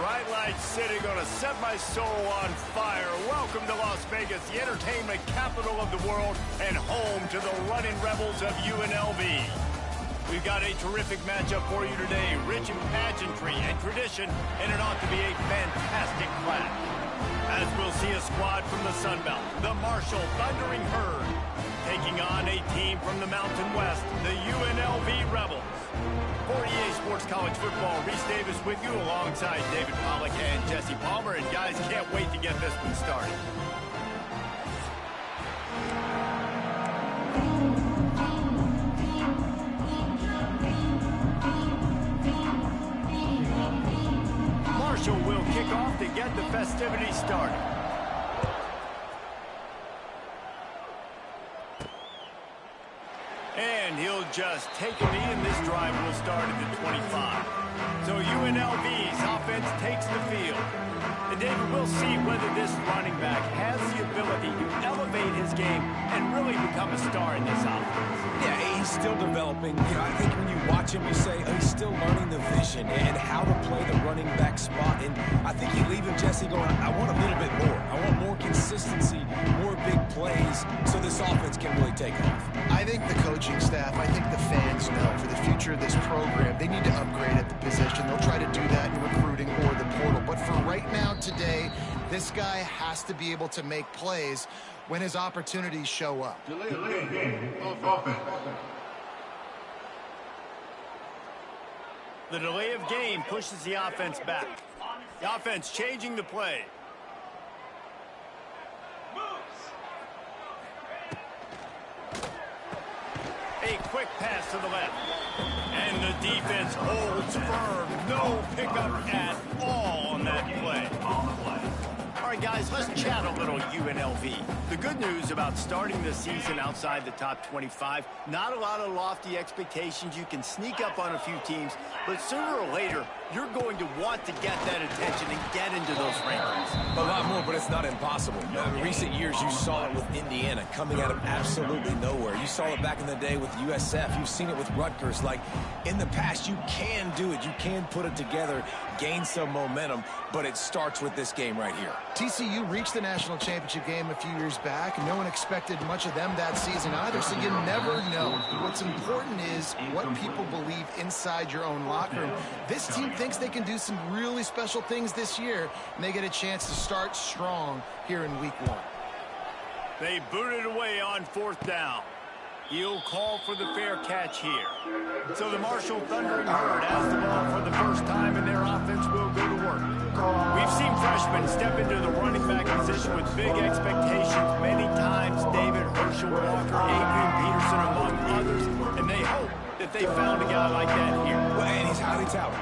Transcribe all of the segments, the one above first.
Bright Light City gonna set my soul on fire. Welcome to Las Vegas, the entertainment capital of the world and home to the running rebels of UNLV. We've got a terrific matchup for you today, rich in pageantry and tradition, and it ought to be a fantastic clash. As we'll see a squad from the Sun Belt, the Marshall Thundering Herd, taking on a team from the Mountain West, the UNLV Rebels. 48 Sports College Football, Reese Davis with you alongside David Pollack and Jesse Palmer. And guys, can't wait to get this one started. Marshall will kick off to get the festivities started. And he'll just take a knee, and this drive will start at the 25. So UNLV's offense takes the field. And David, we'll see whether this running back has the ability to elevate his game and really become a star in this offense. Yeah, he's still developing. You know, I think when you watch him, you say, oh, he's still learning the vision and how to play the running back spot. And I think you leave him, Jesse, going, I want a little bit more. I want more consistency, more big plays, so this offense can really take off. I think the coaching staff, I think the fans know for the future of this program, they need to upgrade at the position. They'll try to do that in recruiting or the portal. But for right now, today, this guy has to be able to make plays when his opportunities show up. Delay game. Offense. The delay of game pushes the offense back. The offense changing the play. A quick pass to the left. And the defense holds firm. No pickup at all on that play. All right, guys, let's chat a little UNLV. The good news about starting the season outside the top 25, not a lot of lofty expectations. You can sneak up on a few teams, but sooner or later, you're going to want to get that attention and get into those rankings. A lot more, but it's not impossible. In recent years, you saw it with Indiana coming out of absolutely nowhere. You saw it back in the day with USF. You've seen it with Rutgers. Like, in the past, you can do it. You can put it together, gain some momentum, but it starts with this game right here. TCU reached the national championship game a few years back, and no one expected much of them that season either, so you never know. What's important is what people believe inside your own locker room. This team thinks they can do some really special things this year, and they get a chance to start strong here in week 1. They booted away on 4th down. He'll call for the fair catch here. So the Marshall Thundering Herd has the ball for the first time, and their offense will go to work. We've seen freshmen step into the running back position with big expectations many times. David, Herschel Walker, Adrian Peterson, among others, and they hope that they found a guy like that here. Well, and he's highly touted.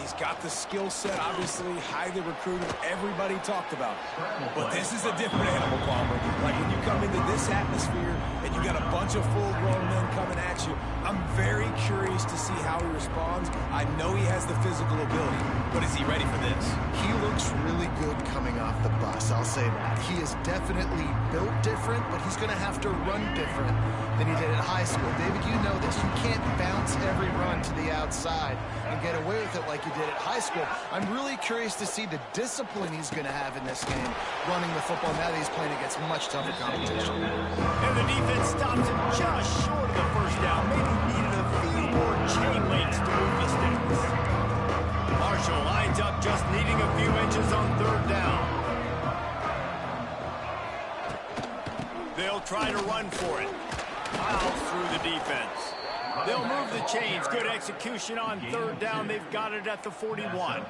He's got the skill set, obviously, highly recruited. Everybody talked about it. But this is a different animal, Palmer. Like when you come into this atmosphere and you got a bunch of full-grown men coming at you, I'm very curious to see how he responds. I know he has the physical ability, but is he ready for this? He looks really good coming off the bus, I'll say that. He is definitely built different, but he's going to have to run different than he did at high school. David, you know this. You can't bounce every run to the outside and get away with it like you did at high school. I'm really curious to see the discipline he's going to have in this game, running the football now that he's playing against much tougher competition. And the defense stops him just short of the first down. Maybe needed a few more chain links to move the sticks. Marshall lines up just needing a few inches on 3rd down. They'll try to run for it. Miles through the defense. They'll move the chains. Good execution on 3rd down. They've got it at the 41.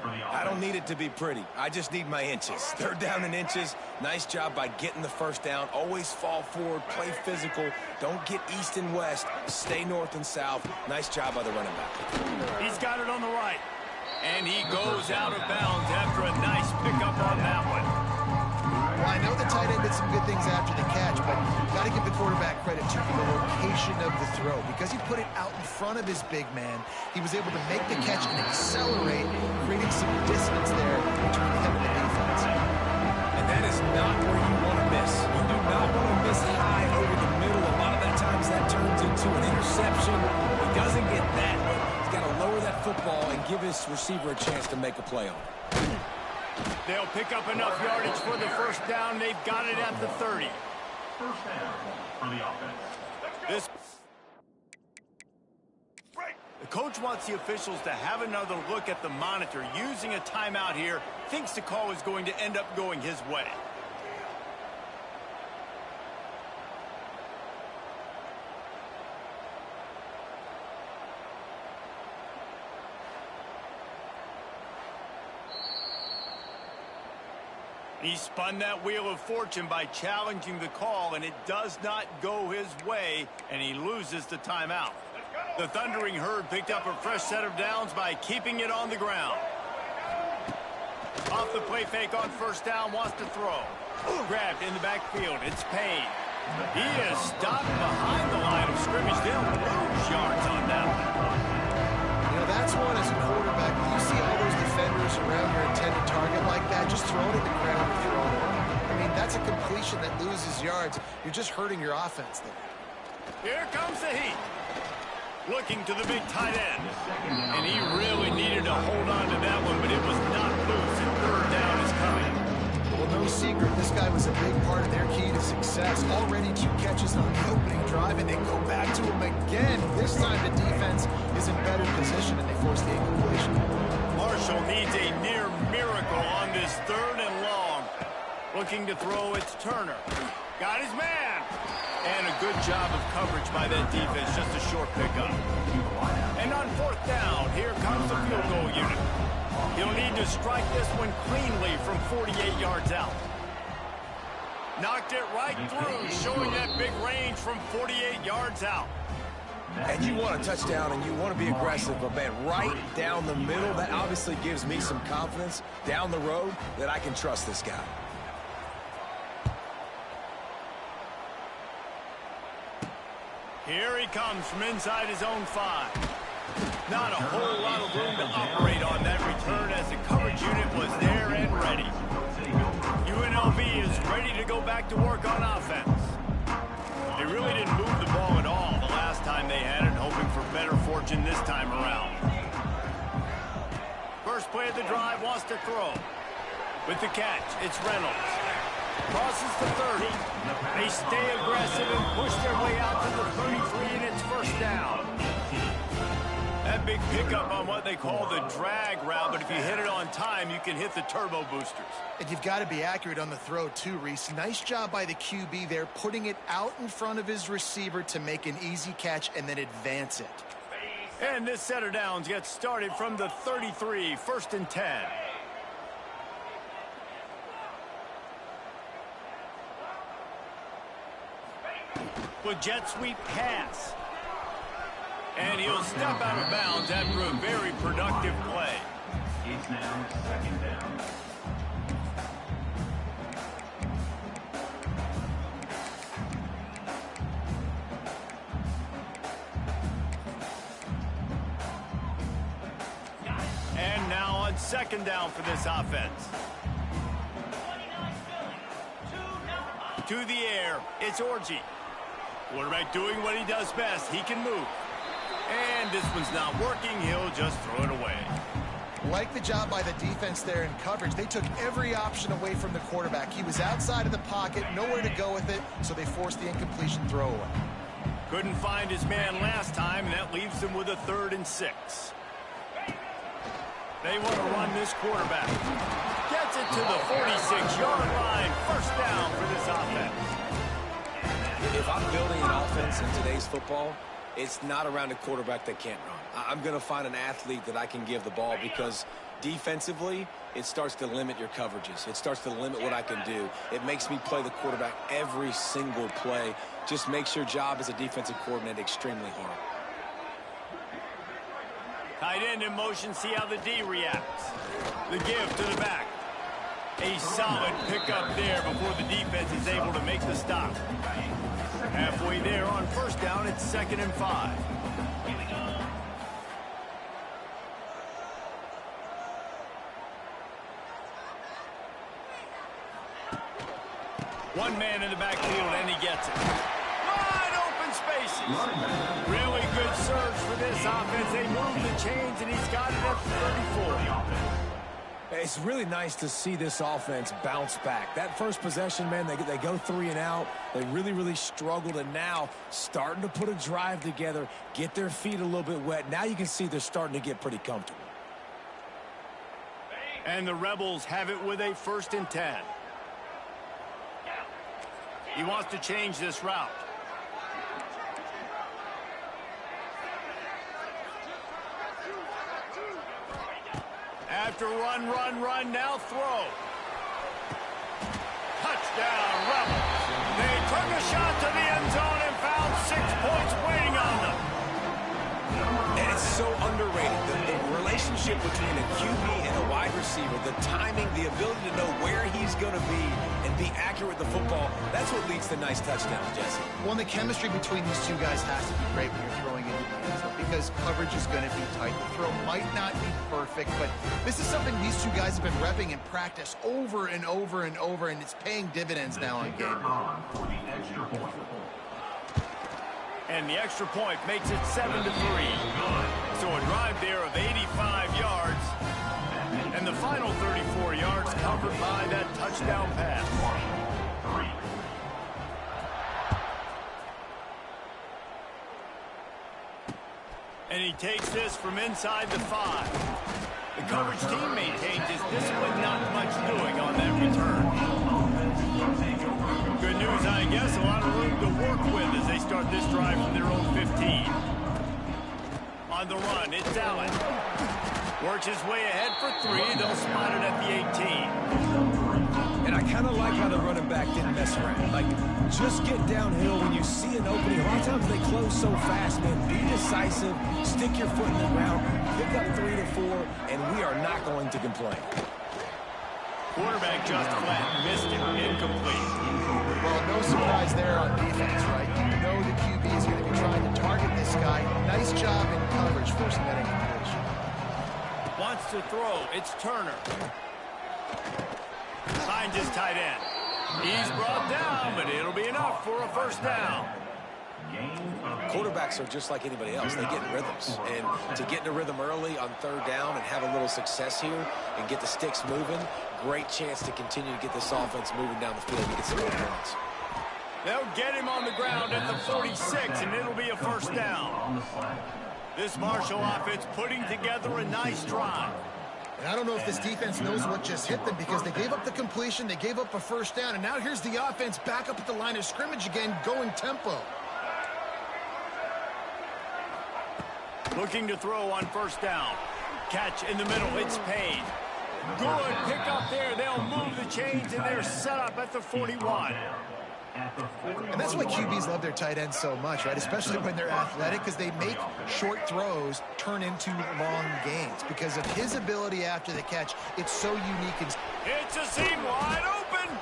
I don't need it to be pretty. I just need my inches. 3rd down in inches. Nice job by getting the 1st down. Always fall forward. Play physical. Don't get east and west. Stay north and south. Nice job by the running back. He's got it on the right. And he goes out of bounds after a nice pickup on that one. Well, I know the tight end did some good things after the catch, but got to give the quarterback credit, too, for the location of the throw. Because he put it out in front of his big man, he was able to make the catch and accelerate, creating some distance there between him and the defense. And that is not where you want to miss. You do not want to miss high over the middle. A lot of that times that turns into an interception. He doesn't get that, but he's got to lower that football and give his receiver a chance to make a play on it. They'll pick up enough yardage for the first down. They've got it at the 30. First down for the offense. The coach wants the officials to have another look at the monitor. Using a timeout here, thinks the call is going to end up going his way. He spun that wheel of fortune by challenging the call, and it does not go his way, and he loses the timeout. The Thundering Herd picked up a fresh set of downs by keeping it on the ground. Off the play fake on first down, wants to throw. Grabbed in the backfield, it's Payne. He is stopped behind the line of scrimmage. They'll lose yards on that one. You know, that's one as a quarterback. When you see all those defenders around your intended target like that, just throw it in the ground and throw it away. I mean, that's a completion that loses yards. You're just hurting your offense there. Here comes the heat. Looking to the big tight end. And he really needed to hold on to that one, but it was not loose, and third down is coming. Well, no secret, this guy was a big part of their key to success. Already 2 catches on the opening drive, and they go back to him again. This time the defense is in better position, and they force the incompletion. Marshall needs a near miracle on this third and long. Looking to throw, it's Turner. Got his man. And a good job of coverage by that defense, just a short pickup. And on fourth down, here comes the field goal unit. He'll need to strike this one cleanly from 48 yards out. Knocked it right through, showing that big range from 48 yards out. And you want a touchdown and you want to be aggressive, but man, right down the middle, that obviously gives me some confidence down the road that I can trust this guy. Here he comes from inside his own 5. Not a whole lot of room to operate on that return as the coverage unit was there and ready. UNLV is ready to go back to work on offense. They really didn't move the ball at all the last time they had it, hoping for better fortune this time around. First play of the drive, wants to throw. With the catch, it's Reynolds. Crosses the 30. They stay aggressive and push their way out to the 33, and it's first down. That big pickup on what they call the drag route, but if you hit it on time, you can hit the turbo boosters. And you've got to be accurate on the throw too, Reese. Nice job by the QB there, putting it out in front of his receiver to make an easy catch and then advance it. And this set of downs gets started from the 33, first and 10. With jet sweep pass. And he'll step out of bounds after a very productive play. It's now second down. And now on second down for this offense. To the air, it's Orji. Quarterback doing what he does best. He can move. And this one's not working. He'll just throw it away. Like the job by the defense there in coverage. They took every option away from the quarterback. He was outside of the pocket, nowhere to go with it, so they forced the incompletion throwaway. Couldn't find his man last time, and that leaves him with a 3rd and 6. They want to run this quarterback. Gets it to the 46-yard line. First down for this offense. If I'm building an offense in today's football, it's not around a quarterback that can't run. I'm going to find an athlete that I can give the ball because defensively, it starts to limit your coverages. It starts to limit what I can do. It makes me play the quarterback every single play. Just makes your job as a defensive coordinator extremely hard. Tight end in motion, see how the D reacts. The give to the back. A solid pickup there before the defense is able to make the stop. Halfway there on first down, it's 2nd and 5. One man in the backfield, and he gets it. Wide open spaces. Really good surge for this offense, they move the chains, and he's got it at 34. It's really nice to see this offense bounce back. That first possession, man, they go 3 and out. They really struggled, and now starting to put a drive together, get their feet a little bit wet. Now you can see they're starting to get pretty comfortable. And the Rebels have it with a 1st and 10. He wants to change this route. After run, now throw. Touchdown, Rebels. They took a shot to the end zone and found 6 points waiting on them. And it's so underrated. The relationship between a QB and a wide receiver, the timing, the ability to know where he's going to be and be accurate with the football, that's what leads to nice touchdowns, Jesse. Well, the chemistry between these two guys has to be great when you're throwing into the end zone because coverage is going to be tight. The throw might not be perfect, but this is something these two guys have been repping in practice over and over and over, and it's paying dividends now on game day. And the extra point makes it 7-3. So a drive there of 85 yards. And the final 34 yards covered by that touchdown pass. And he takes this from inside the 5. The coverage team maintains his discipline, not much doing on that return. Good news, I guess, a lot of room to work with as they start this drive from their own 15. On the run, it's Allen. Works his way ahead for 3. They'll spot it at the 18. And I kind of like how the running back didn't mess around. Like, just get downhill when you see an opening. A lot of times they close so fast, man. Be decisive, stick your foot in the ground, pick up 3 to 4, and we are not going to complain. Quarterback just flat missed it. Incomplete. Well, no surprise there on defense, right? You know the QB is going to be trying to target this guy. Nice job in coverage for some heading completion. Wants to throw. It's Turner. Finds his tight end. He's brought down, but it'll be enough for a 1st down. Quarterbacks are just like anybody else. They get in rhythms. And to get in a rhythm early on 3rd down and have a little success here and get the sticks moving, great chance to continue to get this offense moving down the field and get some more points. They'll get him on the ground at the 46, and it'll be a 1st down. This Marshall offense putting together a nice drive. And I don't know if this defense knows what just hit them because they gave up the completion, they gave up a 1st down, and now here's the offense back up at the line of scrimmage again, going tempo. Looking to throw on 1st down. Catch in the middle, it's Payne. Good pick up there. They'll move the chains, and they're set up at the 41. And that's why QBs love their tight ends so much, right? Especially when they're athletic, because they make short throws turn into long gains. Because of his ability after the catch, it's so unique. It's a seam wide open.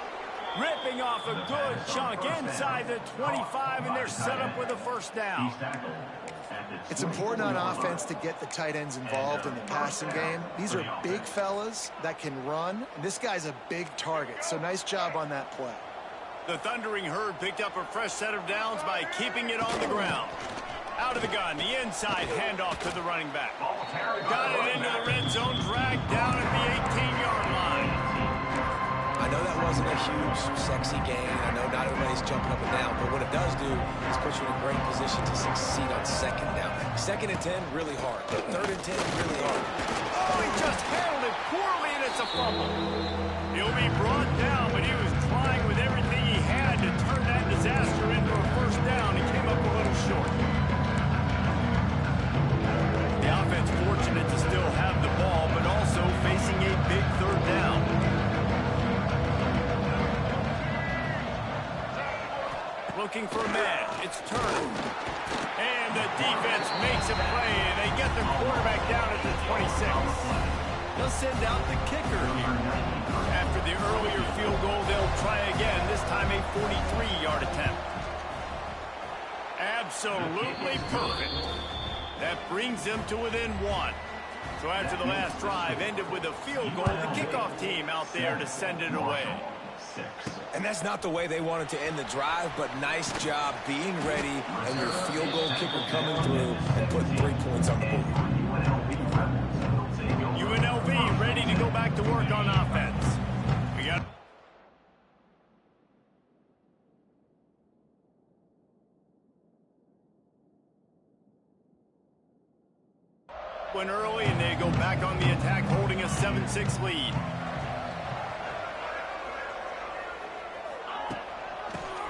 Ripping off a good chunk inside the 25, and they're set up with a 1st down. It's important on offense to get the tight ends involved in the passing game. These are big fellas that can run, and this guy's a big target. So nice job on that play. The Thundering Herd picked up a fresh set of downs by keeping it on the ground. Out of the gun, the inside handoff to the running back. Got it into the red zone, dragged down at the 18-yard line. I know that wasn't a huge, sexy gain. I know not everybody's jumping up and down, but what it does do is put you in a great position to succeed on 2nd down. 2nd and 10, really hard. 3rd and 10, really hard. Oh, he just handled it poorly, and it's a fumble. He'll be brought down, but he was trying with everything he had to turn that disaster into a 1st down. He came up a little short. The offense fortunate to still have the ball, but also facing a big 3rd down. Looking for a man. It's Turner. And the defense makes a play, and they get the quarterback down at the 26. They'll send out the kicker here. After the earlier field goal, they'll try again, this time a 43-yard attempt. Absolutely perfect. That brings them to within 1. So after the last drive ended with a field goal, the kickoff team out there to send it away. And that's not the way they wanted to end the drive, but nice job being ready and your field goal kicker coming through and putting 3 points on the board. UNLV ready to go back to work on offense. We got... Went early, and they go back on the attack, holding a 7-6 lead.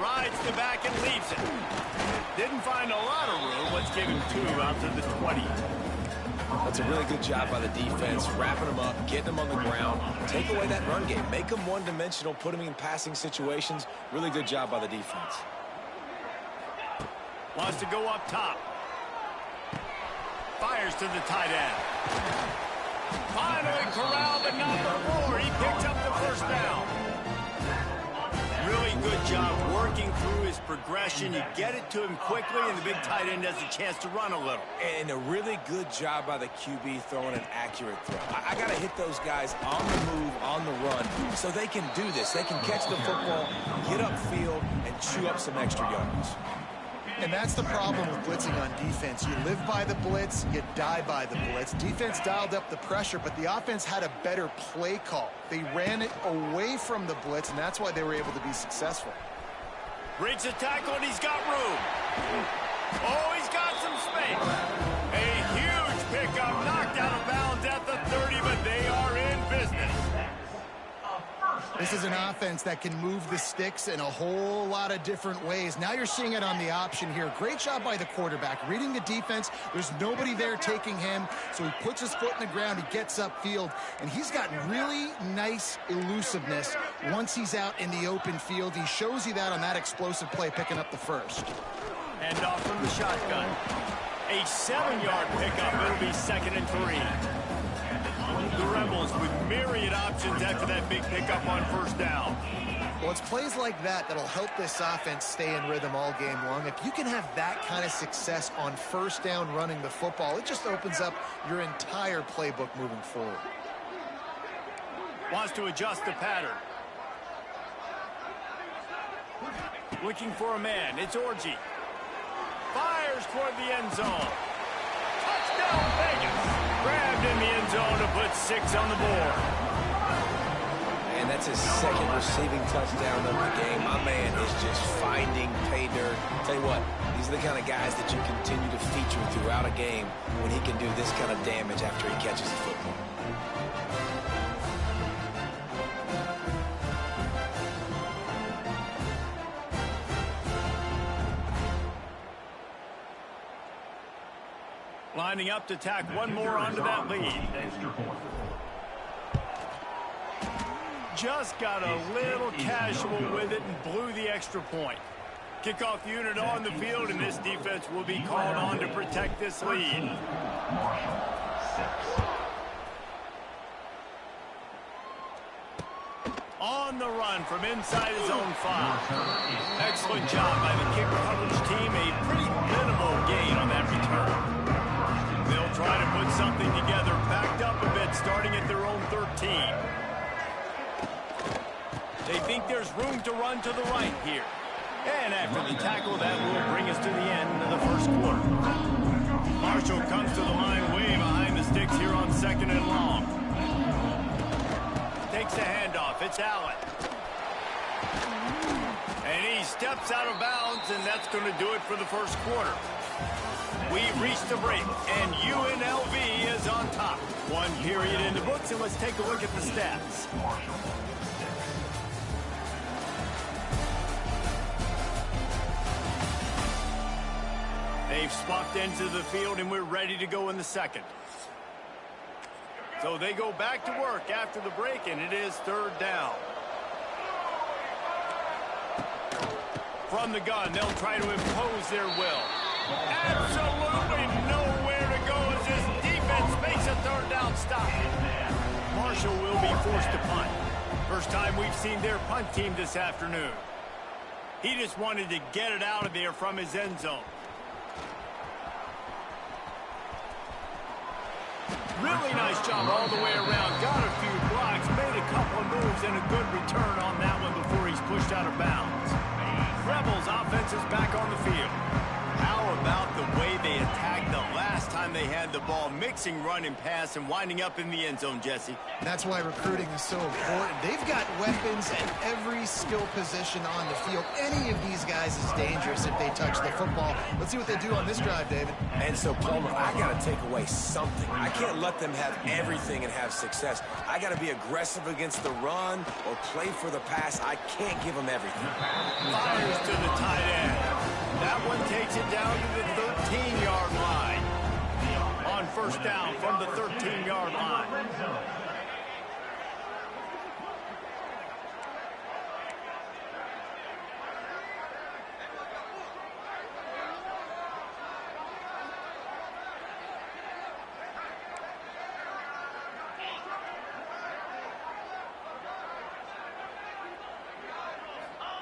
Rides to back and leaves it. Didn't find a lot of room. Let's give him 2 out to the 20. That's a really good job by the defense, wrapping them up, getting them on the ground. Take away that run game. Make them one-dimensional, put them in passing situations. Really good job by the defense. Wants to go up top. Fires to the tight end. Finally corralled, but not before. He picks up the first down. Really good job working through his progression. You get it to him quickly, and the big tight end has a chance to run a little. And a really good job by the QB throwing an accurate throw. I got to hit those guys on the move, on the run, so they can do this. They can catch the football, get upfield, and chew up some extra yards. And that's the problem with blitzing on defense. You live by the blitz, you die by the blitz. Defense dialed up the pressure, but the offense had a better play call. They ran it away from the blitz, and that's why they were able to be successful. Breaks a tackle, and he's got room. Oh, he's got some space. A huge pickup, knocked out of bounds at the 30, but they are in business. This is an offense that can move the sticks in a whole lot of different ways. Now you're seeing it on the option here. Great job by the quarterback. Reading the defense, there's nobody there taking him, so he puts his foot in the ground, he gets upfield, and he's got really nice elusiveness once he's out in the open field. He shows you that on that explosive play, picking up the first. And off from the shotgun. A 7-yard pickup. It'll be 2nd and 3. The Rebels with myriad options after that big pickup on first down. Well, it's plays like that that'll help this offense stay in rhythm all game long. If you can have that kind of success on first down running the football, it just opens up your entire playbook moving forward. Wants to adjust the pattern. Looking for a man. It's Orji. Fires toward the end zone. Touchdown, Vegas. Grabbed in the end zone to put 6 on the board. And that's his 2nd receiving touchdown of the game. My man is just finding pay dirt. Tell you what, these are the kind of guys that you continue to feature throughout a game when he can do this kind of damage after he catches the football. Lining up to tack one more onto that lead. Just got a little casual with it and blew the extra point. Kickoff unit on the field, and this defense will be called on to protect this lead. On the run from inside his own 5. Excellent job by the kick coverage team. A pretty minimal gain on that return. They'll try to put something together, backed up a bit, starting at their own 13. They think there's room to run to the right here. And after the tackle, that will bring us to the end of the first quarter. Marshall comes to the line way behind the sticks here on 2nd and long. Takes the handoff. It's Allen. And he steps out of bounds, and that's going to do it for the first quarter. We've reached the break, and UNLV is on top. 1 period in the books, and let's take a look at the stats. They've swapped ends of the field, and we're ready to go in the 2nd. So they go back to work after the break, and it is 3rd down. From the gun, they'll try to impose their will. Absolutely nowhere to go as this defense makes a 3rd down stop. Marshall will be forced to punt. First time we've seen their punt team this afternoon. He just wanted to get it out of there from his end zone. Really nice job all the way around. Got a few blocks, made a couple of moves, and a good return on that one before he's pushed out of bounds. Rebels offense is back on the field. How about the way they attacked the last time they had the ball, mixing run and pass and winding up in the end zone, Jesse? That's why recruiting is so important. They've got weapons at every skill position on the field. Any of these guys is dangerous if they touch the football. Let's see what they do on this drive, David. And so, Palmer, I got to take away something. I can't let them have everything and have success. I got to be aggressive against the run or play for the pass. I can't give them everything. Fires to the tight end. That one takes it down to the 13-yard line. On first down from the 13-yard line.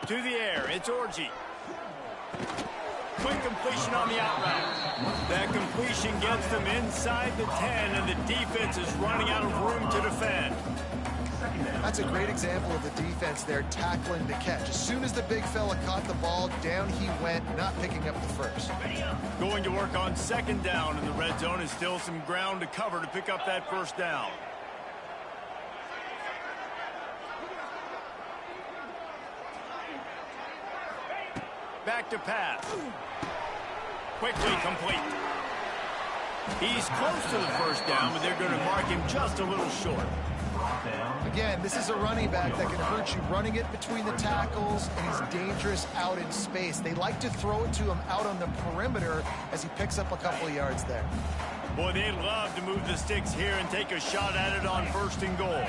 To the air, it's Orji. Quick completion on the out route. That completion gets them inside the 10, and the defense is running out of room to defend. That's a great example of the defense there tackling the catch. As soon as the big fella caught the ball, down he went, not picking up the first. Going to work on second down in the red zone, and still some ground to cover to pick up that first down. Back to pass. Quickly complete. He's close to the first down, but they're going to mark him just a little short. Again, this is a running back that can hurt you running it between the tackles, and he's dangerous out in space. They like to throw it to him out on the perimeter as he picks up a couple of yards there. Boy, they'd love to move the sticks here and take a shot at it on first and goal.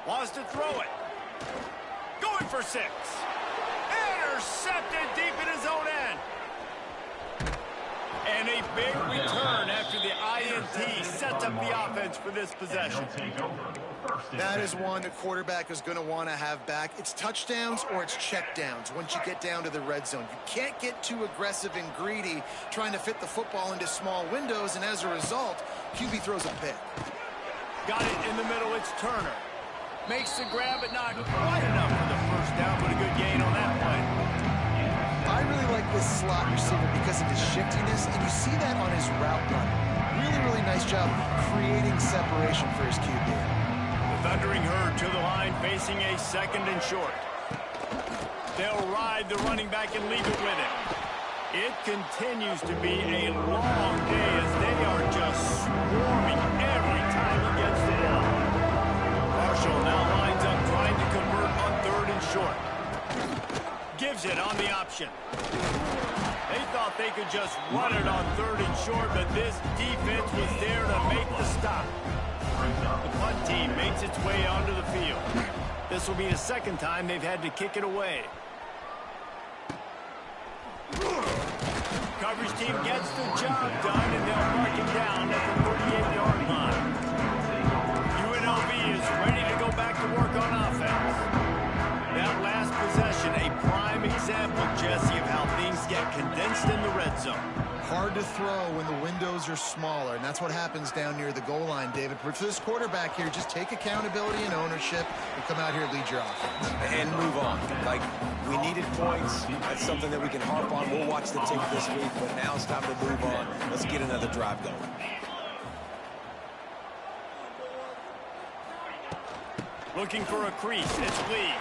Wants to throw it. Going for 6. Intercepted deep in his own end. And a big return after the INT sets up the offense for this possession. That is one the quarterback is going to want to have back. It's touchdowns or it's checkdowns once you get down to the red zone. You can't get too aggressive and greedy trying to fit the football into small windows, and as a result, QB throws a pick. Got it in the middle. It's Turner. Makes the grab, but not quite enough for the first down, but a good gain on that play. I really like this slot receiver because of his shiftiness, and you see that on his route run. Really, really nice job creating separation for his QB. The Thundering Herd to the line, facing a second and short. They'll ride the running back and leave it with him. It continues to be a long day as they are just swarming every time he gets down. Marshall now lines up trying to convert on third and short. Gives it on the option. They thought they could just run it on third and short, but this defense was there to make the stop. The punt team makes its way onto the field. This will be the second time they've had to kick it away. Coverage team gets the job done, and they'll mark it down at the 38-yard line. UNLV is ready to go back to work on offense. That last possession, a prime example, Jesse, of how things get condensed in the red zone. Hard to throw when the windows are smaller, and that's what happens down near the goal line, David. But for this quarterback here, just take accountability and ownership and come out here and lead your offense. And move on. Like, we needed points. That's something that we can harp on. We'll watch the tape this week, but now it's time to move on. Let's get another drive going. Looking for a crease, it's Lee.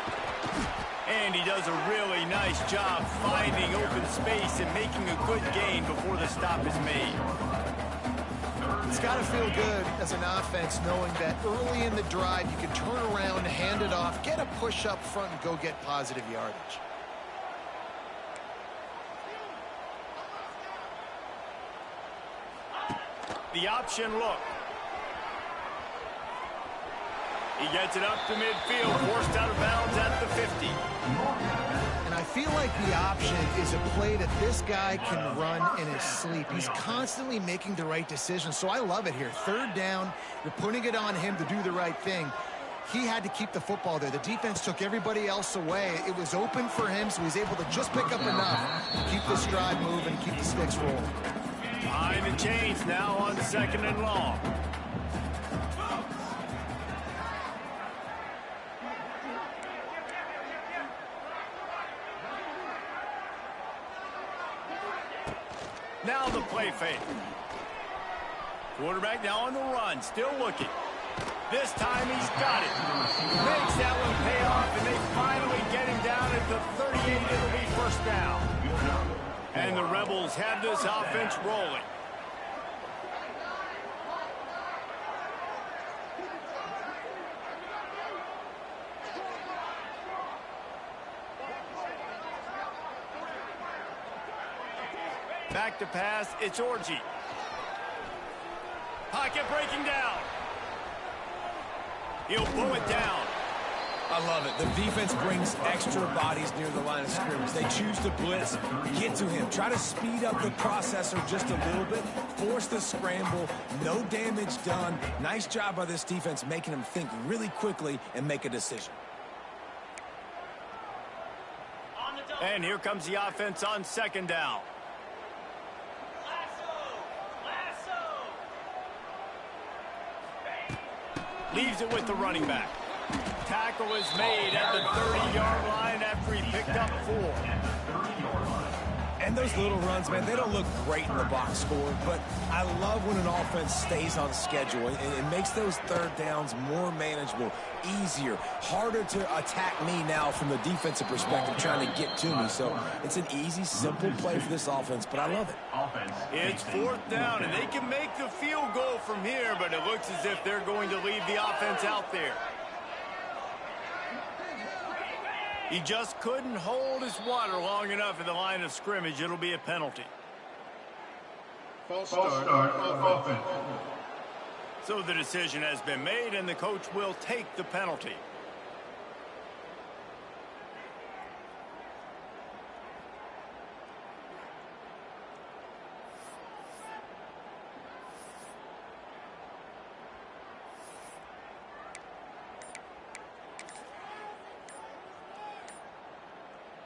And he does a really nice job finding open space and making a good gain before the stop is made. It's got to feel good as an offense knowing that early in the drive you can turn around, hand it off, get a push up front, and go get positive yardage. The option look. He gets it up to midfield, forced out of bounds at the 50. And I feel like the option is a play that this guy can run in his sleep. He's constantly making the right decision, so I love it here. Third down, you're putting it on him to do the right thing. he had to keep the football there. The defense took everybody else away. It was open for him, so he's able to just pick up enough to keep this drive moving and keep the sticks rolling. Behind the chains now on 2nd and long. Now the play fake. Quarterback now on the run, still looking. This time he's got it. Makes that one pay off, and they finally get him down at the 38. It'll be first down. And the Rebels have this offense rolling. Back to pass, it's Orji. Pocket breaking down. He'll pull it down. I love it. The defense brings extra bodies near the line of scrimmage. They choose to blitz, get to him, try to speed up the processor just a little bit, force the scramble, no damage done. Nice job by this defense making him think really quickly and make a decision. And here comes the offense on 2nd down. Leaves it with the running back. Tackle is made at the 30-yard line after he picked up 4. And those little runs, man, they don't look great in the box score, but I love when an offense stays on schedule. It makes those 3rd downs more manageable, easier, harder to attack me now from the defensive perspective trying to get to me. So it's an easy, simple play for this offense, but I love it. It's 4th down, and they can make the field goal from here, but it looks as if they're going to leave the offense out there. He just couldn't hold his water long enough at the line of scrimmage. It'll be a penalty. False start offense. So the decision has been made, and the coach will take the penalty.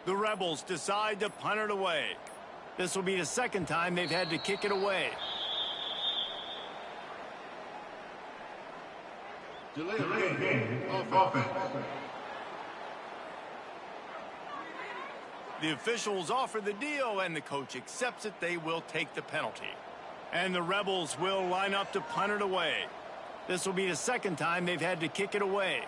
The Rebels decide to punt it away. This will be the 2nd time they've had to kick it away. Delay game offense. The officials offer the deal, and the coach accepts it. They will take the penalty. And the Rebels will line up to punt it away. This will be the 2nd time they've had to kick it away.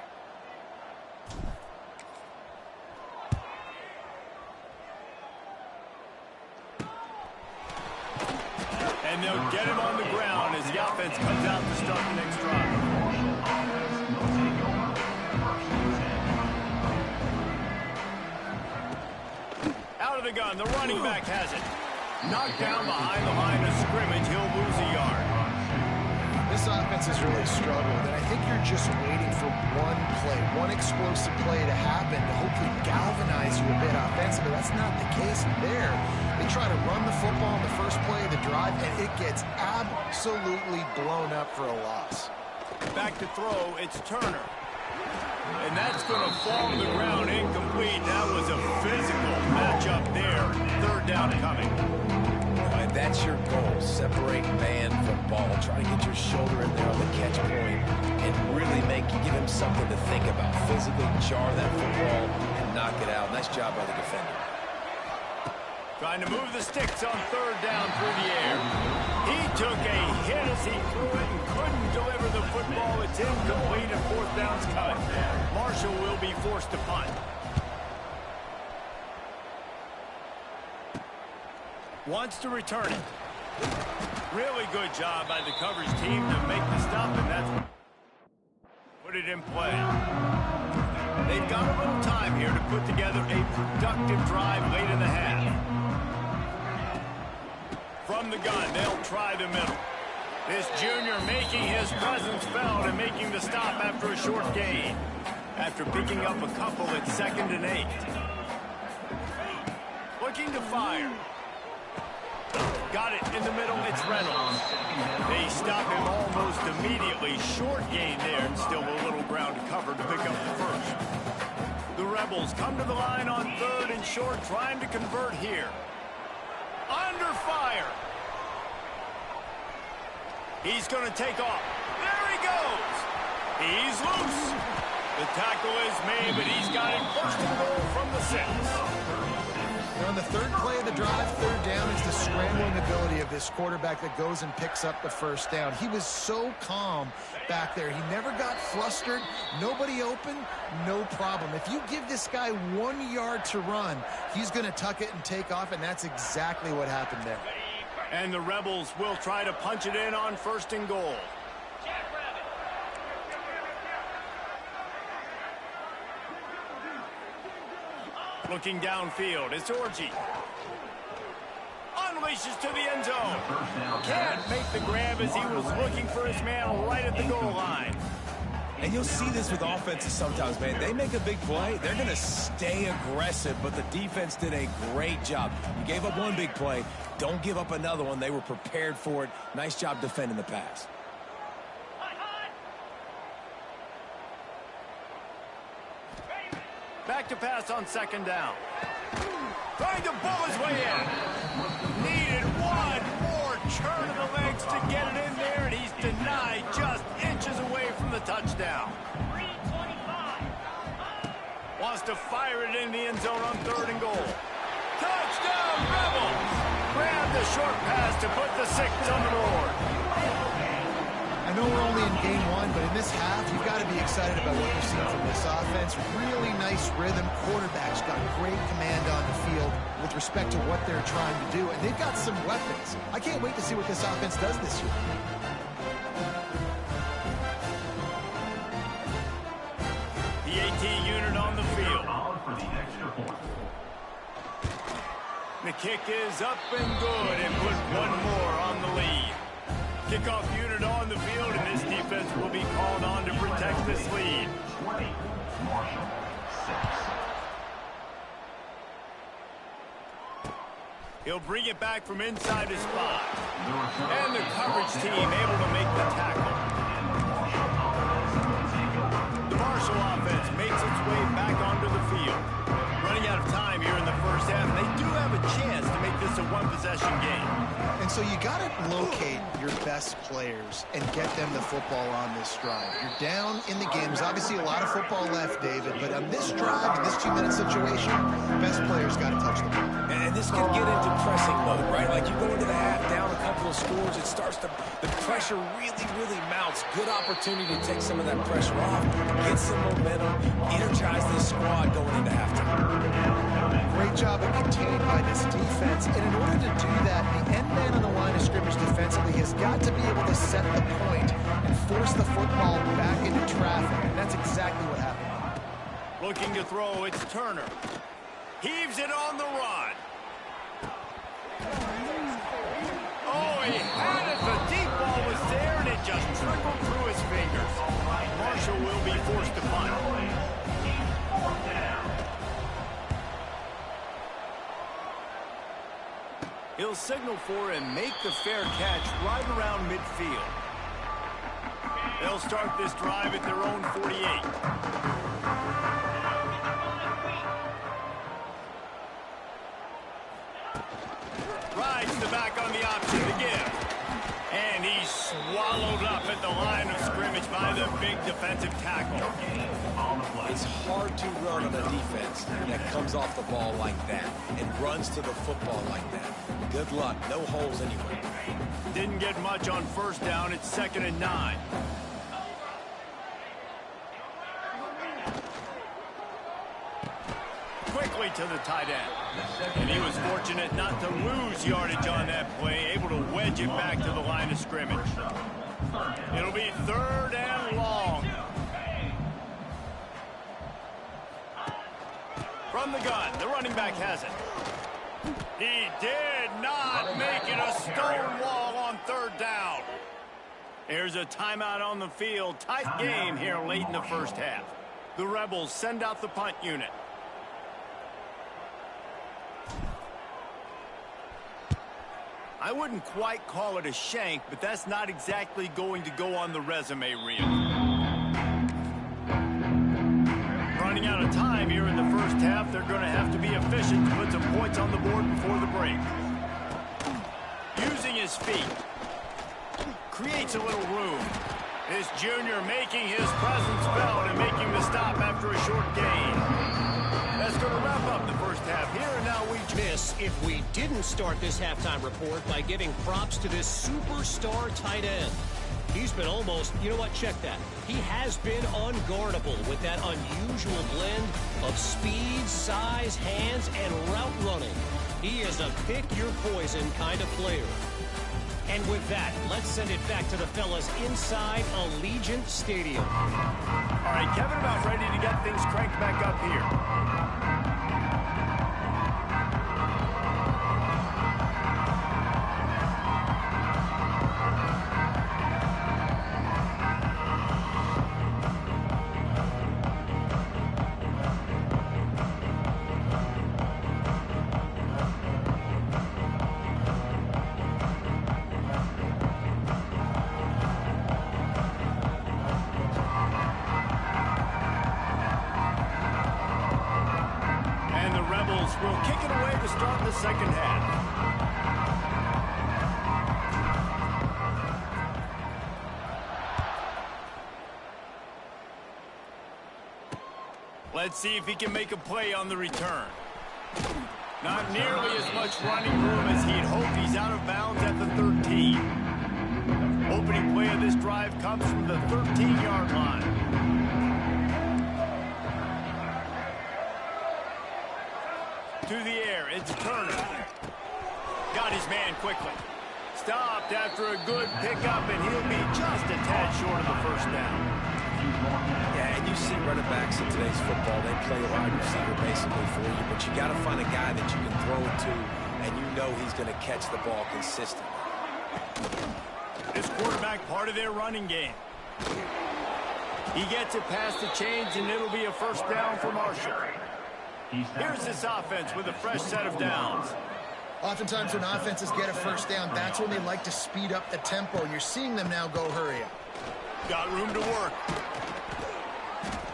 And they'll get him on the ground as the offense comes out to start the next drive. Out of the gun, the running back has it. Knocked down behind the line of scrimmage, he'll lose a yard. This offense has really struggled, and I think you're just waiting for one play, one explosive play to happen to hopefully galvanize you a bit offensively. That's not the case there. They try to run the football in the first play of the drive, and it gets absolutely blown up for a loss. Back to throw, it's Turner. And that's going to fall to the ground incomplete. That was a physical matchup there. 3rd down coming. And that's your goal. Separate man from ball. Try to get your shoulder in there on the catch point and really give him something to think about. Physically jar that football and knock it out. Nice job by the defender. Trying to move the sticks on 3rd down through the air. He took a hit as he threw it and couldn't deliver the football. It's incomplete and 4th down's coming. Marshall will be forced to punt. Wants to return it. Really good job by the coverage team to make the stop, and that's what put it in play. They've got a little time here to put together a productive drive late in the half. From the gun, they'll try the middle. This junior making his presence felt and making the stop after a short gain. After picking up a couple at 2nd and 8. Looking to fire. got it in the middle. It's Reynolds. They stop him almost immediately. Short gain there, and still a little ground to cover to pick up the first. The Rebels come to the line on 3rd and short, trying to convert here. Under fire. He's going to take off. There he goes. He's loose. The tackle is made, but he's got it 1st and goal from the 6. Now on the 3rd play of the drive, 3rd down is the scrambling ability of this quarterback that goes and picks up the 1st down. He was so calm back there. He never got flustered. Nobody open, no problem. If you give this guy 1 yard to run, he's going to tuck it and take off, and that's exactly what happened there. And the Rebels will try to punch it in on 1st and goal. Looking downfield, it's Orji. Unleashes to the end zone. Can't make the grab as he was looking for his man right at the goal line. And you'll see this with offenses sometimes, man. They make a big play, they're going to stay aggressive, but the defense did a great job. You gave up one big play, don't give up another one. They were prepared for it. Nice job defending the pass. Back to pass on 2nd down. Trying to bull his way in. Needed one more turn of the legs to get it in there, and he's denied just inches away from the touchdown. Wants to fire it in the end zone on 3rd and goal. Touchdown, Rebels! Grab the short pass to put the 6 on the board. I know we're only in game 1, but in this half, you've got to be excited about what you've seen from this offense. Really nice rhythm. Quarterbacks got great command on the field with respect to what they're trying to do, and they've got some weapons. I can't wait to see what this offense does this year. The AT unit on the field. The kick is up and good, and put one more on the lead. Kickoff unit on the field, and this defense will be called on to protect this lead. 20, Marshall, 6. He'll bring it back from inside his spot. And the coverage team able to make the tackle. The Marshall offense makes its way back onto the field. Running out of time here in the 1st half, and they do have a chance to make this a one-possession game. And so you got to locate your best players and get them the football on this drive. You're down in the game. There's obviously a lot of football left, David, but on this drive, in this 2-minute situation, best players got to touch the ball. And this can get into pressing mode, right? Like you go into the half, down a couple of scores, it starts to, the pressure really mounts. Good opportunity to take some of that pressure off, get some momentum, energize this squad going into halftime. Great job of containing by this defense. And in order to do that, the end man on the line of scrimmage defensively has got to be able to set the point and force the football back into traffic. And that's exactly what happened. Looking to throw, it's Turner. Heaves it on the run. Oh, he had it. The deep ball was there, and it just trickled through his fingers. Marshall will be forced to punt. He'll signal for and make the fair catch right around midfield. They'll start this drive at their own 48. Rides the back on the option to give. And he's swallowed up at the line of scrimmage by the big defensive tackle. It's hard to run on a defense that comes off the ball like that and runs to the football like that. Good luck. No holes anywhere. Didn't get much on 1st down. It's 2nd and 9. Quickly to the tight end. And he was fortunate not to lose yardage on that play, able to wedge it back to the line of scrimmage. It'll be 3rd and long. From the gun, the running back has it. He did not make it a stone wall on 3rd down. Here's a timeout on the field. Tight game here late in the 1st half. The Rebels send out the punt unit. I wouldn't quite call it a shank, but that's not exactly going to go on the resume reel. Running out of time here in the first half, they're going to have to be efficient to put some points on the board before the break. Using his feet. Creates a little room. This junior making his presence felt and making the stop after a short gain. That's going to wrap up the first half here, and now we miss if we didn't start this halftime report by giving props to this superstar tight end. He's been almost, you know what, check that. He has been unguardable with that unusual blend of speed, size, hands, and route running. He is a pick-your-poison kind of player. And with that, let's send it back to the fellas inside Allegiant Stadium. All right, Kevin, about ready to get things cranked back up here. Will kick it away to start the second half. Let's see if he can make a play on the return. Not nearly as much running room as he'd hoped. He's out of bounds at the 13. Opening play of this drive comes from the 13-yard line. To the air, it's Turner. Got his man quickly. Stopped after a good pickup, and he'll be just a tad short of the first down. Yeah, and you see running backs in today's football, they play wide receiver basically for you, but you got to find a guy that you can throw it to, and you know he's going to catch the ball consistently. This quarterback part of their running game. He gets it past the chains, and it'll be a first down for Marshall. Here's this offense with a fresh set of downs. Oftentimes when offenses get a first down, that's when they like to speed up the tempo, and you're seeing them now go hurry up. Got room to work.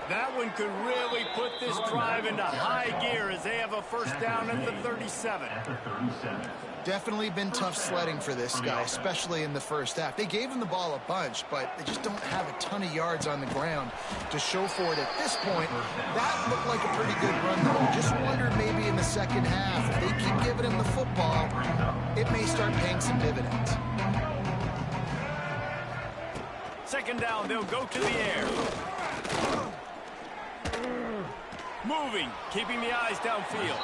That one could really put this drive into high gear as they have a first down at the 37. Definitely been tough sledding for this guy, especially in the first half. They gave him the ball a bunch, but they just don't have a ton of yards on the ground to show for it at this point. That looked like a pretty good run, though. Just wonder maybe in the second half, if they keep giving him the football, it may start paying some dividends. Second down, they'll go to the air. Moving, keeping the eyes downfield.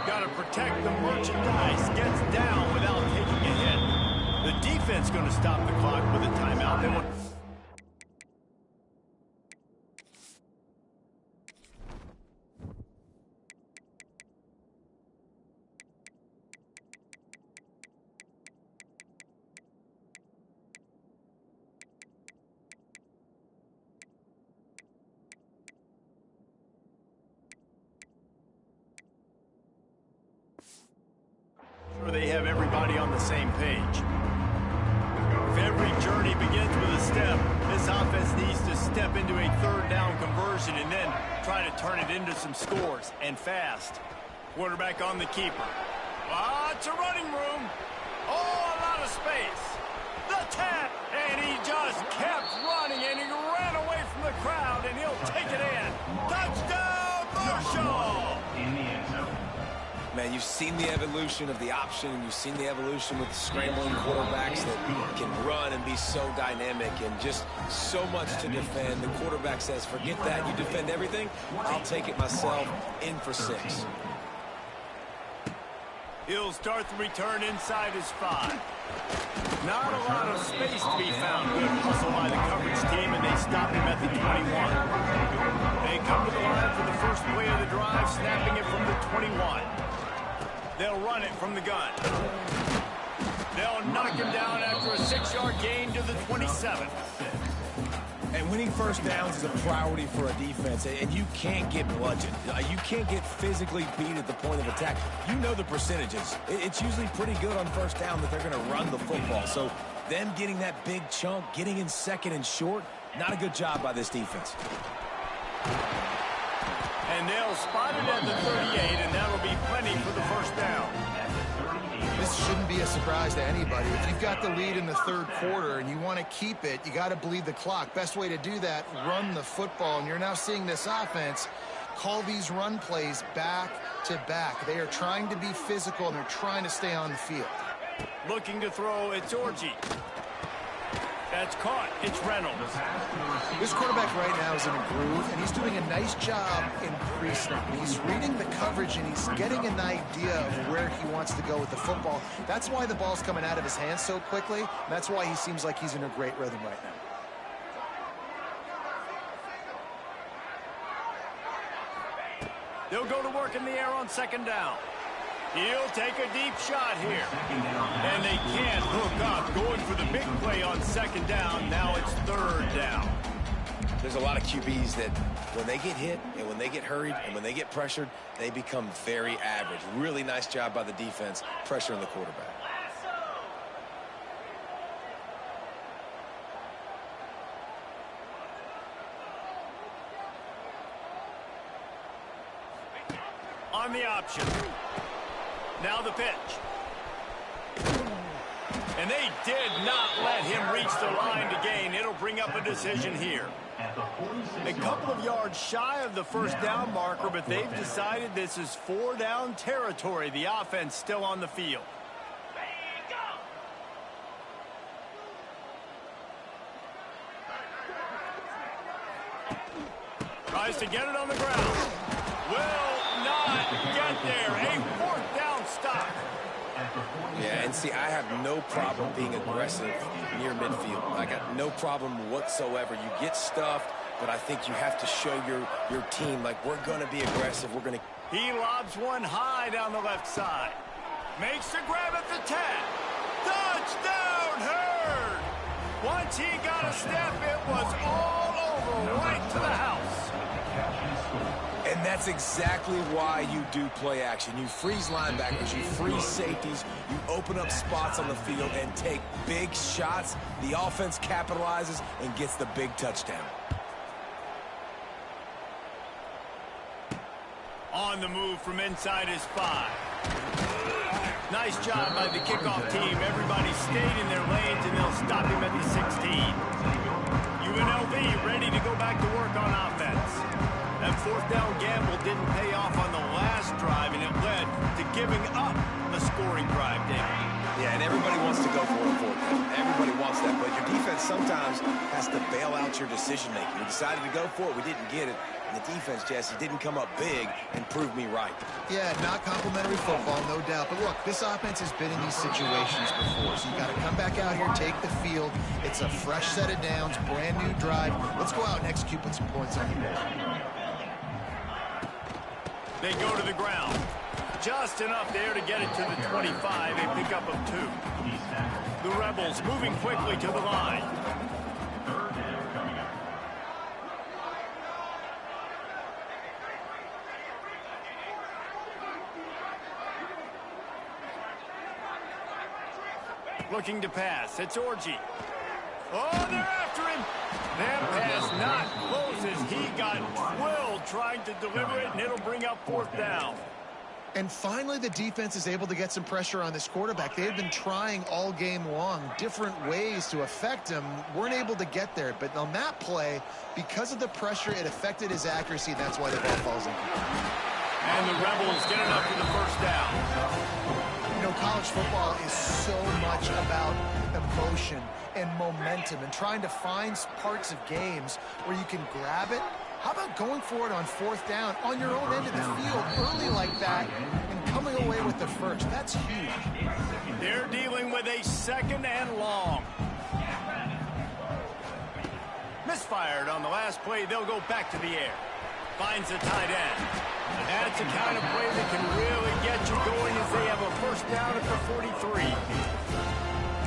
Got to protect the merchandise. Gets down without taking a hit. The defense going to stop the clock with a timeout. They want... They have everybody on the same page. If every journey begins with a step, this offense needs to step into a third down conversion and then try to turn it into some scores, and fast. Quarterback on the keeper. Lots of running room. Oh, a lot of space. The tap, and he just kept running, and he ran away from the crowd, and he'll take it in. Touchdown, Marshall! In the end zone. Man, you've seen the evolution of the option, and you've seen the evolution with the scrambling quarterbacks that can run and be so dynamic and just so much to defend. The quarterback says, forget that. You defend everything, I'll take it myself. In for 6. He'll start the return inside his 5. Not a lot of space to be found. Good hustle by the coverage team, and they stop him at the 21. They come to the line for the first play of the drive, snapping it from the 21. They'll run it from the gun. They'll knock him down after a 6-yard gain to the 27. And winning first downs is a priority for a defense, and you can't get bludgeoned. You can't get physically beat at the point of attack. You know the percentages. It's usually pretty good on first down that they're going to run the football. So them getting that big chunk, getting in second and short, not a good job by this defense. And they'll spot it at the 38, and that'll be plenty for the first down. This shouldn't be a surprise to anybody. If you've got the lead in the third quarter and you want to keep it, you got to bleed the clock. Best way to do that, run the football. And you're now seeing this offense call these run plays back to back. They are trying to be physical, and they're trying to stay on the field. Looking to throw, it's Orji. That's caught. It's Reynolds. This quarterback right now is in a groove, and he's doing a nice job in pre-snap. He's reading the coverage, and he's getting an idea of where he wants to go with the football. That's why the ball's coming out of his hands so quickly, and that's why he seems like he's in a great rhythm right now. They'll go to work in the air on second down. He'll take a deep shot here. And they can't hook up, going for the big play on second down. Now it's third down. There's a lot of QBs that when they get hit and when they get hurried and when they get pressured, they become very average. Really nice job by the defense, pressuring the quarterback. On the option. Now the pitch. And they did not let him reach the line to gain. It'll bring up a decision here. A couple of yards shy of the first down marker, but they've decided this is 4-down territory. The offense still on the field. Tries to get it on the ground. Will not get there. A fourth down stop. Yeah, and see, I have no problem being aggressive near midfield. I got no problem whatsoever. You get stuffed, but I think you have to show your team, like, we're going to be aggressive. We're going to... He lobs one high down the left side. Makes the grab at the 10. Touchdown, Hurd! Once he got a step, it was all over, right to the house. And that's exactly why you do play action. You freeze linebackers, you freeze safeties, you open up spots on the field and take big shots. The offense capitalizes and gets the big touchdown. On the move from inside his 5. Nice job by the kickoff team. Everybody stayed in their lanes, and they'll stop him at the 16. UNLV ready to go back to work on offense. That fourth down gamble didn't pay off on the last drive, and it led to giving up a scoring drive, David. Yeah, and everybody wants to go for it. Everybody wants that, but your defense sometimes has to bail out your decision-making. We decided to go for it. We didn't get it. And the defense, Jesse, didn't come up big and prove me right. Yeah, not complimentary football, no doubt. But look, this offense has been in these situations before, so you got to come back out here, take the field. It's a fresh set of downs, brand new drive. Let's go out and execute, put some points on the board. They go to the ground. Just enough there to get it to the 25, a pickup of 2. The Rebels moving quickly to the line. Looking to pass. It's Orji. Oh, they're after him. That pass not close as he got twilled trying to deliver it, and it'll bring up fourth down. And finally, the defense is able to get some pressure on this quarterback. They had been trying all game long different ways to affect him. Weren't able to get there. But on that play, because of the pressure, it affected his accuracy. That's why the ball falls in. And the Rebels get it up to the first down. You know, college football is so much about emotion and momentum and trying to find parts of games where you can grab it. How about going for it on fourth down on your own end of the field early like that and coming away with the first? That's huge. They're dealing with a second and long. Misfired on the last play. They'll go back to the air. Finds the tight end. That's the kind of play that can really get you going as they have a first down at the 43.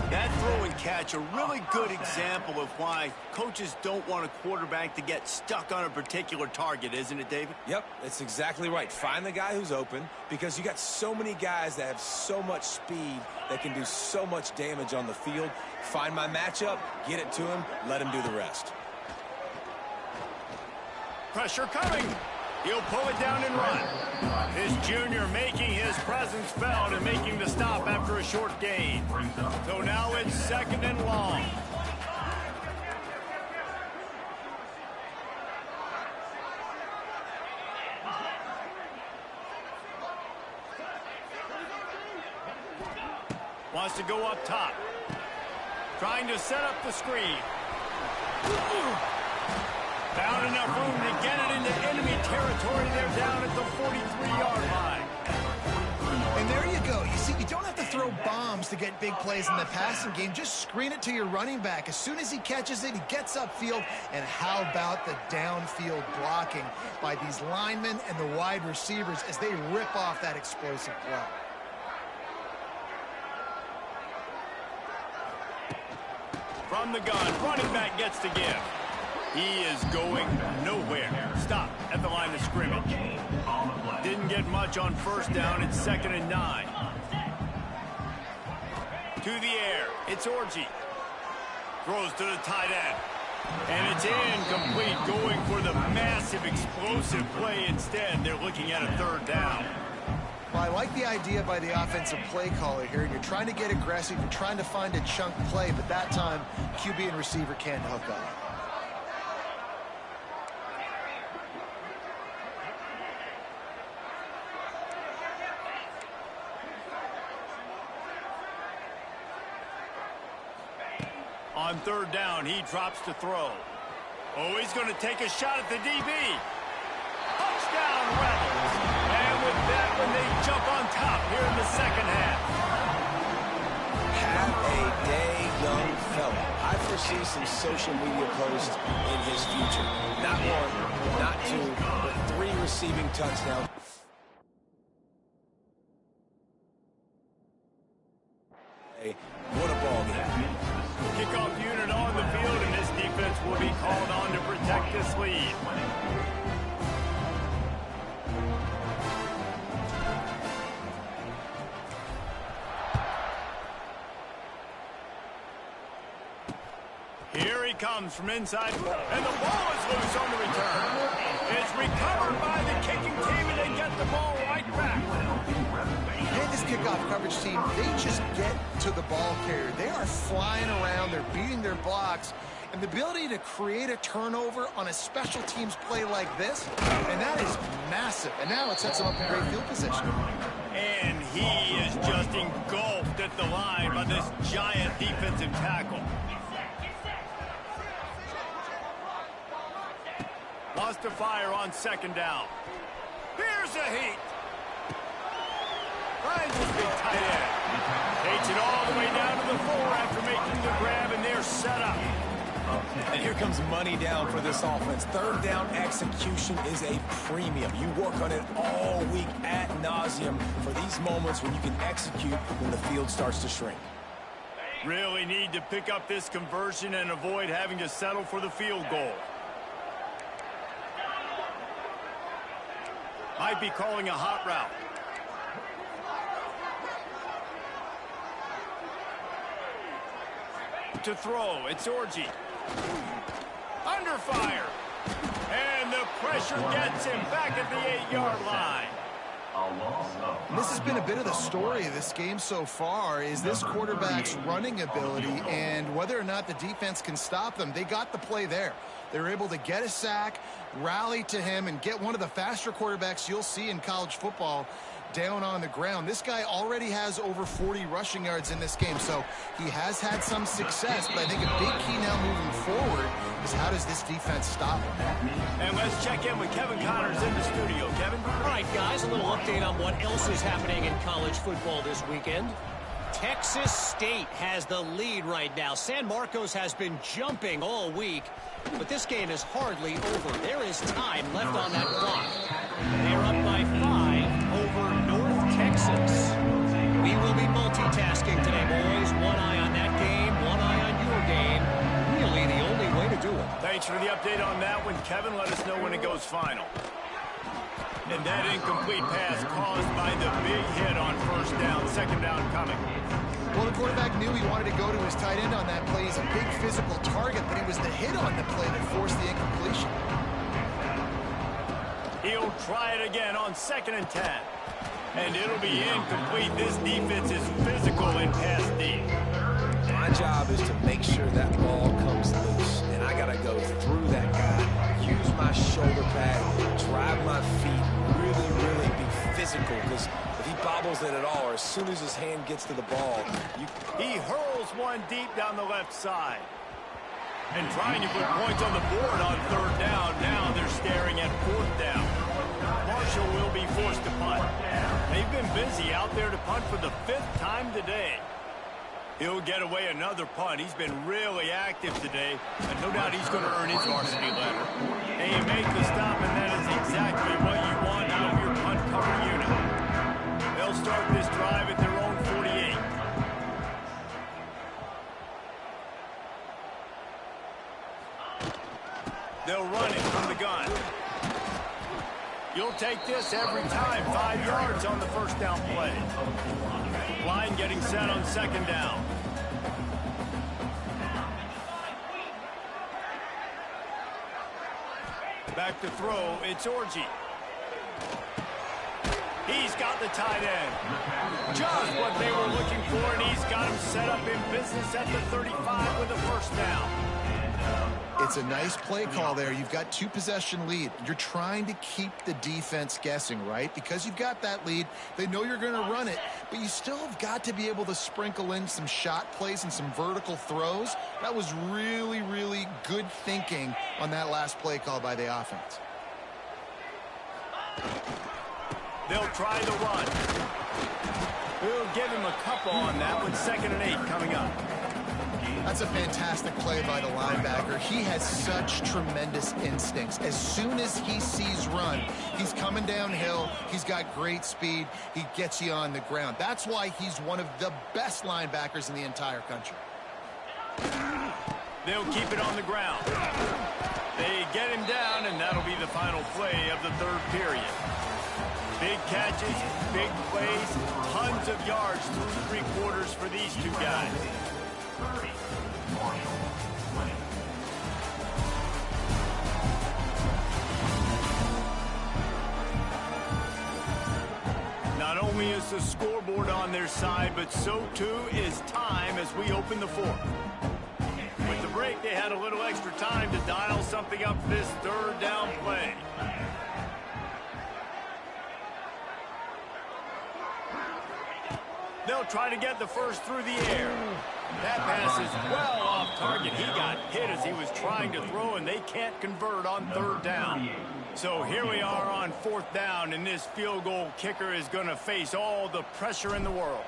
That throw and catch, a really good example of why coaches don't want a quarterback to get stuck on a particular target, isn't it, David? Yep, that's exactly right. Find the guy who's open, because you got so many guys that have so much speed that can do so much damage on the field. Find my matchup, get it to him, let him do the rest. Pressure coming. He'll pull it down and run. This junior making his presence felt and making the stop after a short gain. So now it's 2nd and long. Wants to go up top. Trying to set up the screen. Found enough room to get it into enemy territory. They're down at the 43-yard line. And there you go. You see, you don't have to throw bombs to get big plays in the passing game. Just screen it to your running back. As soon as he catches it, he gets upfield. And how about the downfield blocking by these linemen and the wide receivers as they rip off that explosive play. From the gun, running back gets to give. He is going nowhere. Stop at the line of scrimmage. Didn't get much on first down. It's 2nd and 9. To the air. It's Orji. Throws to the tight end. And it's incomplete. Going for the massive explosive play instead. They're looking at a 3rd down. Well, I like the idea by the offensive play caller here. You're trying to get aggressive. You're trying to find a chunk play, but that time, QB and receiver can't hook up. On 3rd down, he drops to throw. Oh, he's going to take a shot at the DB. Touchdown, Rebels. And with that one, they jump on top here in the 2nd half. Have a day, young fella. I foresee some social media posts in his future. Not 1, not 2, but 3 receiving touchdowns. Hey, what a ball game. Kickoff unit on the field, and this defense will be called on to protect this lead. Here he comes from inside, and the ball is loose on the return. It's recovered by the kicking team, and they get the ball right back. Hey, this kickoff coverage team, they just get to the ball carrier. They are flying around. They're beating their blocks. And the ability to create a turnover on a special teams play like this, and that is massive. And now it sets them up in great field position. And he is just engulfed at the line by this giant defensive tackle. Lost to fire on 2nd down. Here's a heat. Finds his big tight end. Takes it all the way down to the 4 after making the grab, and they're set up. And here comes money down for this offense. 3rd down execution is a premium. You work on it all week ad nauseum for these moments when you can execute when the field starts to shrink. Really need to pick up this conversion and avoid having to settle for the field goal. Might be calling a hot route. To throw, it's Orji. Under fire. And the pressure gets him back at the 8-yard line. This has been a bit of the story of this game so far, is this quarterback's running ability and whether or not the defense can stop them. They got the play there. They were able to get a sack, rally to him, and get one of the faster quarterbacks you'll see in college football down on the ground. This guy already has over 40 rushing yards in this game, so he has had some success, but I think a big key now moving forward is how does this defense stop him? And let's check in with Kevin Connors in the studio. Kevin? All right, guys, a little update on what else is happening in college football this weekend. Texas State has the lead right now. San Marcos has been jumping all week, but this game is hardly over. There is time left on that clock. They're up by 5 over North Texas. We will be multitasking today, boys. One eye on that game, Thanks for the update on that one, Kevin. Let us know when it goes final. And that incomplete pass caused by the big hit on first down. Second down coming. Well, the quarterback knew he wanted to go to his tight end on that play. He's a big physical target, but it was the hit on the play that forced the incompletion. He'll try it again on 2nd and 10. And it'll be incomplete. This defense is physical in pass D. My job is to make sure that ball comes loose. And I got to go through that guy, use my shoulder pad, drive my feet, really be physical. Because if he bobbles it at all, or as soon as his hand gets to the ball, he hurls one deep down the left side. And trying to put points on the board on 3rd down. Now they're staring at 4th down. Marshall will be forced to punt. They've been busy out there to punt for the 5th time today. He'll get away another punt. He's been really active today, and no doubt he's going to earn his varsity letter. And you make the stop, and that is exactly what you want out of your punt cover unit. They'll start this drive at their own 48. They'll run it from the gun. You'll take this every time. 5 yards on the first down play. Line getting set on 2nd down. Back to throw, it's Orji. He's got the tight end. Just what they were looking for, and he's got him set up in business at the 35 with a first down. It's a nice play call there. You've got 2-possession lead. You're trying to keep the defense guessing, right? Because you've got that lead, they know you're going to run it, but you still have got to be able to sprinkle in some shot plays and some vertical throws. That was really good thinking on that last play call by the offense. They'll try the run. We'll give him a couple on that one. 2nd and 8 coming up. That's a fantastic play by the linebacker. He has such tremendous instincts. As soon as he sees run, he's coming downhill. He's got great speed. He gets you on the ground. That's why he's one of the best linebackers in the entire country. They'll keep it on the ground. They get him down, and that'll be the final play of the 3rd period. Big catches, big plays, tons of yards through 3 quarters for these two guys. Not only is the scoreboard on their side, but so too is time as we open the 4th. With the break, they had a little extra time to dial something up for this 3rd down play. They'll try to get the first through the air. That pass is well off target. He got hit as he was trying to throw, and they can't convert on 3rd down. So here we are on 4th down, and this field goal kicker is going to face all the pressure in the world.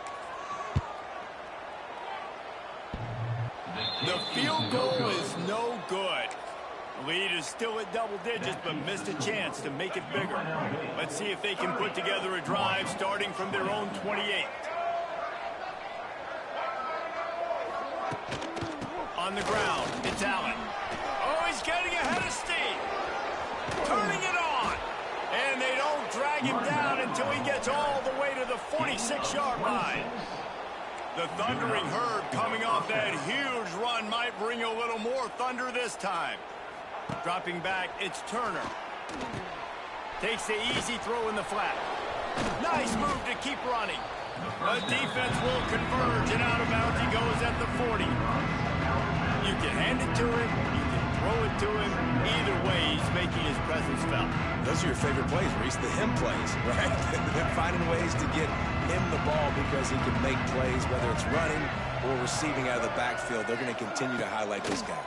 The field goal is no good. Lead is still at double digits, but missed a chance to make it bigger. Let's see if they can put together a drive starting from their own 28. On the ground, it's Allen. Oh, he's getting ahead of steam. Turning it on. And they don't drag him down until he gets all the way to the 46-yard line. The thundering herd coming off that huge run might bring a little more thunder this time. Dropping back, it's Turner. Takes the easy throw in the flat. Nice move to keep running. The defense will converge, and out of bounds he goes at the 40. You can hand it to him, you can throw it to him. Either way, he's making his presence felt. Those are your favorite plays, Reese, the him plays, right? They're finding ways to get him the ball because he can make plays, whether it's running or receiving out of the backfield. They're going to continue to highlight this guy.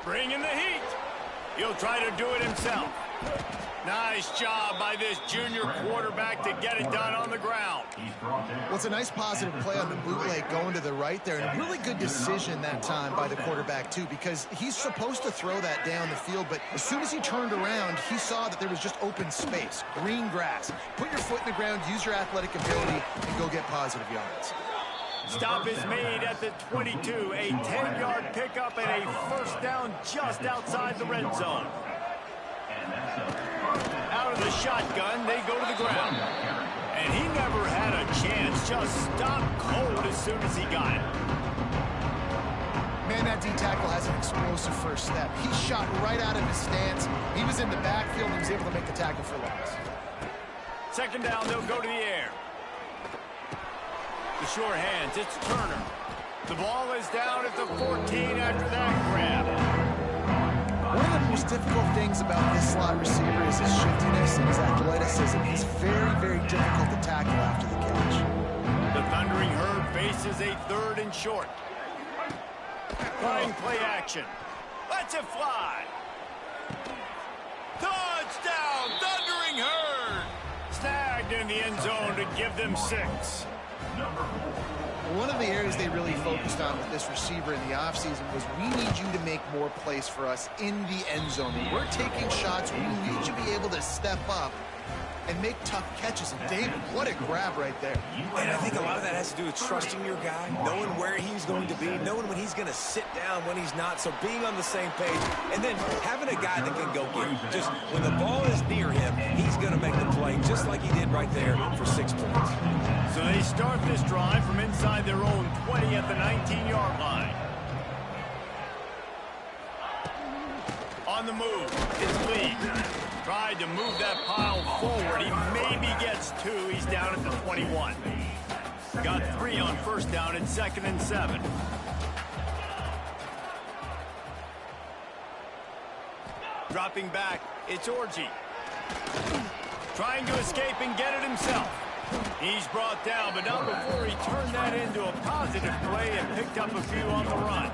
Bring in the heat. He'll try to do it himself. Nice job by this junior quarterback to get it done on the ground. Well, it's a nice positive play on the bootleg going to the right there, and a really good decision that time by the quarterback, too, because he's supposed to throw that down the field, but as soon as he turned around, he saw that there was just open space, green grass. Put your foot in the ground, use your athletic ability, and go get positive yards. Stop is made at the 22, a 10-yard pickup and a first down just outside the red zone. Out of the shotgun, they go to the ground. And he never had a chance, just stopped cold as soon as he got it. Man, that D-tackle has an explosive first step. He shot right out of his stance. He was in the backfield and was able to make the tackle for loss. Second down, they'll go to the air. The sure hands, it's Turner. The ball is down at the 14 after that grab. One of the most difficult things about this slot receiver is his shiftiness and his athleticism. He's very, very difficult to tackle after the catch. The Thundering Herd faces a 3rd and short. Flying play action. Lets it fly. Touchdown, Thundering Herd! Snagged in the end zone to give them 6. One of the areas they really focused on with this receiver in the offseason was we need you to make more plays for us in the end zone. When we're taking shots, we need you to be able to step up and make tough catches. And David, what a grab right there. And I think a lot of that has to do with trusting your guy, knowing where he's going to be, knowing when he's going to sit down, when he's not, so being on the same page, and then having a guy that can go get it. Just when the ball is near him, he's going to make the play just like he did right there for 6 points. So they start this drive from inside their own 20 at the 19-yard line. On the move, it's Lee. Tried to move that pile forward. He maybe gets 2. He's down at the 21. Got 3 on first down at 2nd and 7. Dropping back, it's Orji. Trying to escape and get it himself. He's brought down, but not before he turned that into a positive play and picked up a few on the run.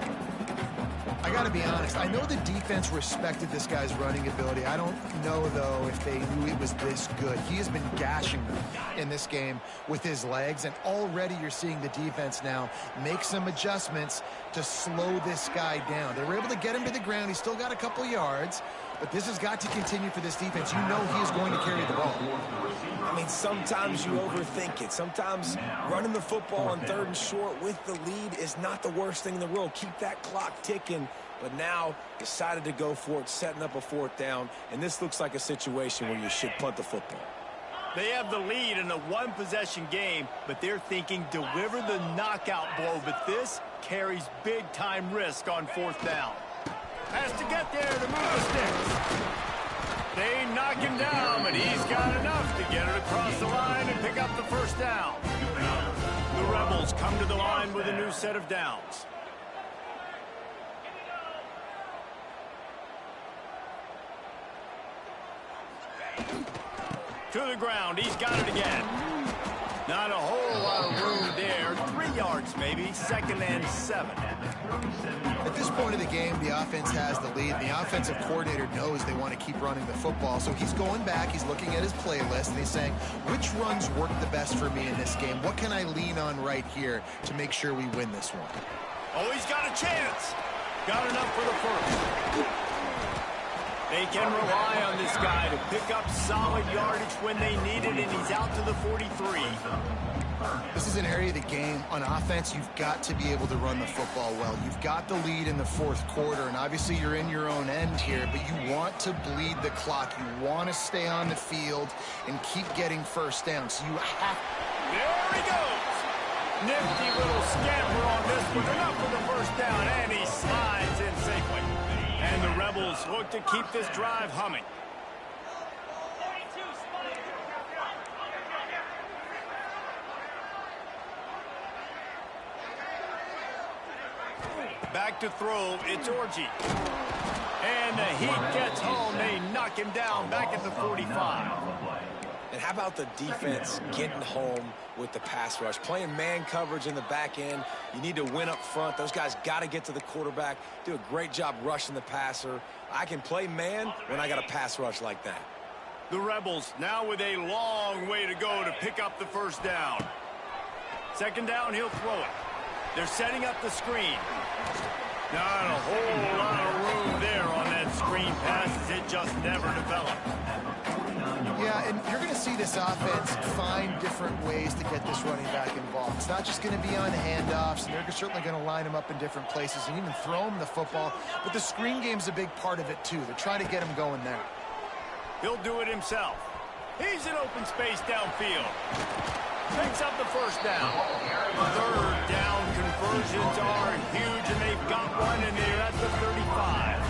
I got to be honest. I know the defense respected this guy's running ability. I don't know, though, if they knew it was this good. He has been gashing them in this game with his legs, and already you're seeing the defense now make some adjustments to slow this guy down. They were able to get him to the ground. He's still got a couple yards, but this has got to continue for this defense. You know he is going to carry the ball. I mean, sometimes you overthink it. Sometimes running the football on 3rd and short with the lead is not the worst thing in the world. Keep that clock ticking. But now decided to go for it, setting up a 4th down. And this looks like a situation where you should punt the football. They have the lead in a 1-possession game, but they're thinking deliver the knockout blow. But this carries big-time risk on 4th down. Has to get there to move the sticks. They knock him down, but he's got enough to get it across the line and pick up the first down. The Rebels come to the line with a new set of downs. To the ground, he's got it again. Not a whole lot of room there. 3 yards maybe, 2nd and 7. At this point of the game, the offense has the lead. The offensive coordinator knows they want to keep running the football. So he's going back, he's looking at his playlist, and he's saying, which runs work the best for me in this game? What can I lean on right here to make sure we win this one? Oh, he's got a chance. Got enough for the first. They can rely on this guy to pick up solid yardage when they need it, and he's out to the 43. This is an area of the game. On offense, you've got to be able to run the football well. You've got the lead in the 4th quarter, and obviously you're in your own end here, but you want to bleed the clock. You want to stay on the field and keep getting first down. So you have... There he goes. Nifty little scamper on this one. Enough for the first down, and he slides in safely. And the Rebels look to keep this drive humming. Back to throw, it's Orji. And the heat gets home. They knock him down back at the 45. And how about the defense getting home with the pass rush? Playing man coverage in the back end. You need to win up front. Those guys got to get to the quarterback. Do a great job rushing the passer. I can play man when I got a pass rush like that. The Rebels now with a long way to go to pick up the first down. 2nd down, he'll throw it. They're setting up the screen. Not a whole lot of room there on that screen pass as it just never developed. Yeah, and you're going to see this offense find different ways to get this running back involved. It's not just going to be on handoffs, and they're certainly going to line him up in different places and even throw him the football. But the screen game's a big part of it, too. They're trying to get him going there. He'll do it himself. He's in open space downfield. Picks up the first down. Third down conversions are huge, and they've got one in there at the 35.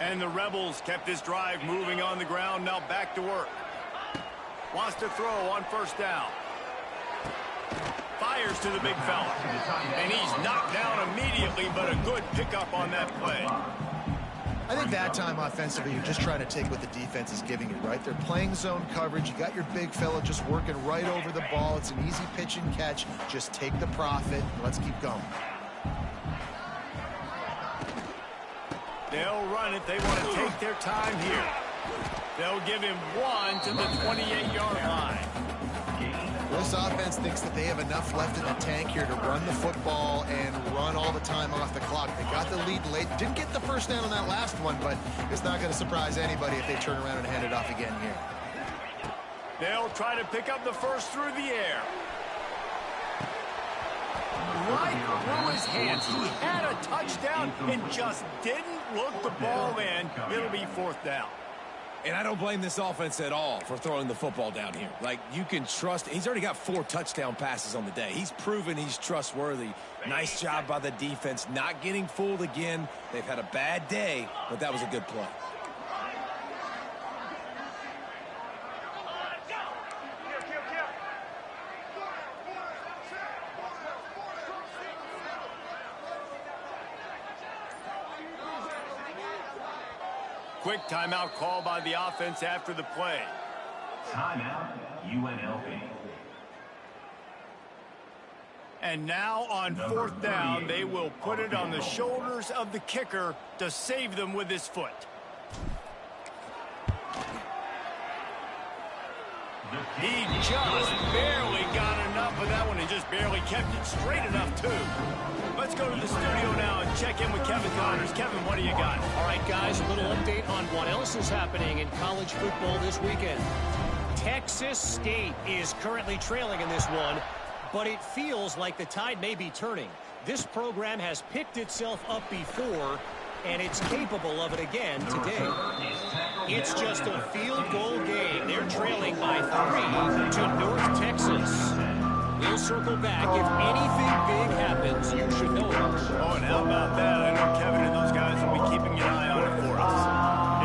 And the Rebels kept this drive moving on the ground. Now back to work. Wants to throw on first down. Fires to the big fella. And he's knocked down immediately, but a good pickup on that play. I think that time offensively, you're just trying to take what the defense is giving you, right? They're playing zone coverage. You got your big fella just working right over the ball. It's an easy pitch and catch. Just take the profit. Let's keep going. They'll run it. They want to take their time here. They'll give him one to the 28-yard line. This offense thinks that they have enough left in the tank here to run the football and run all the time off the clock. They got the lead late. Didn't get the first down on that last one, but it's not going to surprise anybody if they turn around and hand it off again here. They'll try to pick up the first through the air. Right through his hands. He had a touchdown and just didn't look the ball in. It'll be fourth down. And I don't blame this offense at all for throwing the football down here. Like, you can trust. He's already got 4 touchdown passes on the day. He's proven he's trustworthy. Nice job by the defense, not getting fooled again. They've had a bad day, but that was a good play. Quick timeout call by the offense after the play. Timeout, UNLV. And now on fourth down, they will put it on the shoulders of the kicker to save them with his foot. He just barely got enough of that one and just barely kept it straight enough, too. Let's go to the studio now and check in with Kevin Connors. Kevin, what do you got? All right, guys, a little update on what else is happening in college football this weekend. Texas State is currently trailing in this one, but it feels like the tide may be turning. This program has picked itself up before, and it's capable of it again today. It's just a field goal game. They're trailing by 3 to North Texas. We'll circle back. If anything big happens, you should know it. Oh, and how about that? I know Kevin and those guys will be keeping an eye on it for us.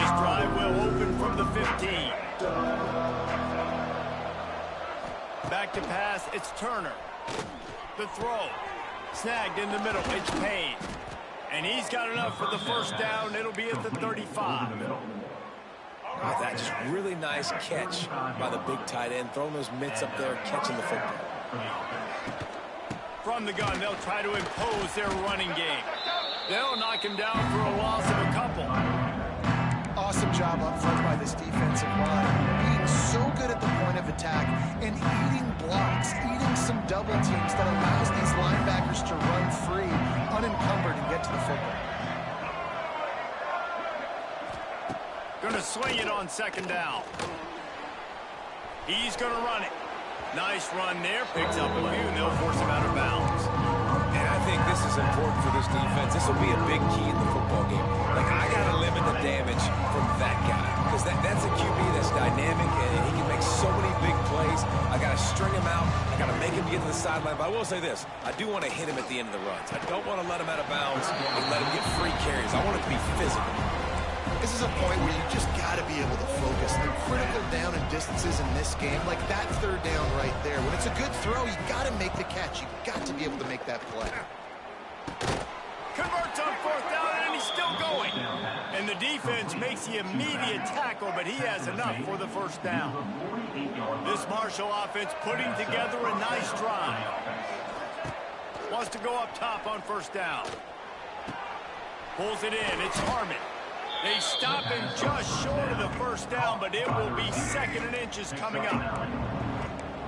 This drive will open from the 15. Back to pass, it's Turner. The throw. Snagged in the middle, it's Payne. And he's got enough for the first down. It'll be at the 35. That just really nice catch by the big tight end, throwing those mitts up there, catching the football. From the gun, they'll try to impose their running game. They'll knock him down for a loss of a couple. Awesome job up front by this defensive line. Being so good at the point of attack and eating blocks, eating some double teams that allows these linebackers to run free, unencumbered, and get to the football. Gonna swing it on second down. He's gonna run it. Nice run there. Picks up a few, and they'll force him out of bounds. And I think this is important for this defense. This will be a big key in the football game. Like, I got to limit the damage from that guy. Because that's a QB that's dynamic, and he can make so many big plays. I got to string him out. I got to make him get to the sideline. But I will say this. I do want to hit him at the end of the runs. I don't want to let him out of bounds and let him get free carries. I want it to be physical. This is a point where you just got to be able to focus. The critical down and distances in this game, like that third down right there. When it's a good throw, you got to make the catch. You got to be able to make that play. Converts on fourth down, and he's still going. And the defense makes the immediate tackle, but he has enough for the first down. This Marshall offense putting together a nice drive. Wants to go up top on first down. Pulls it in. It's Harmon. They stop him just short of the first down, but it will be second and inches coming up.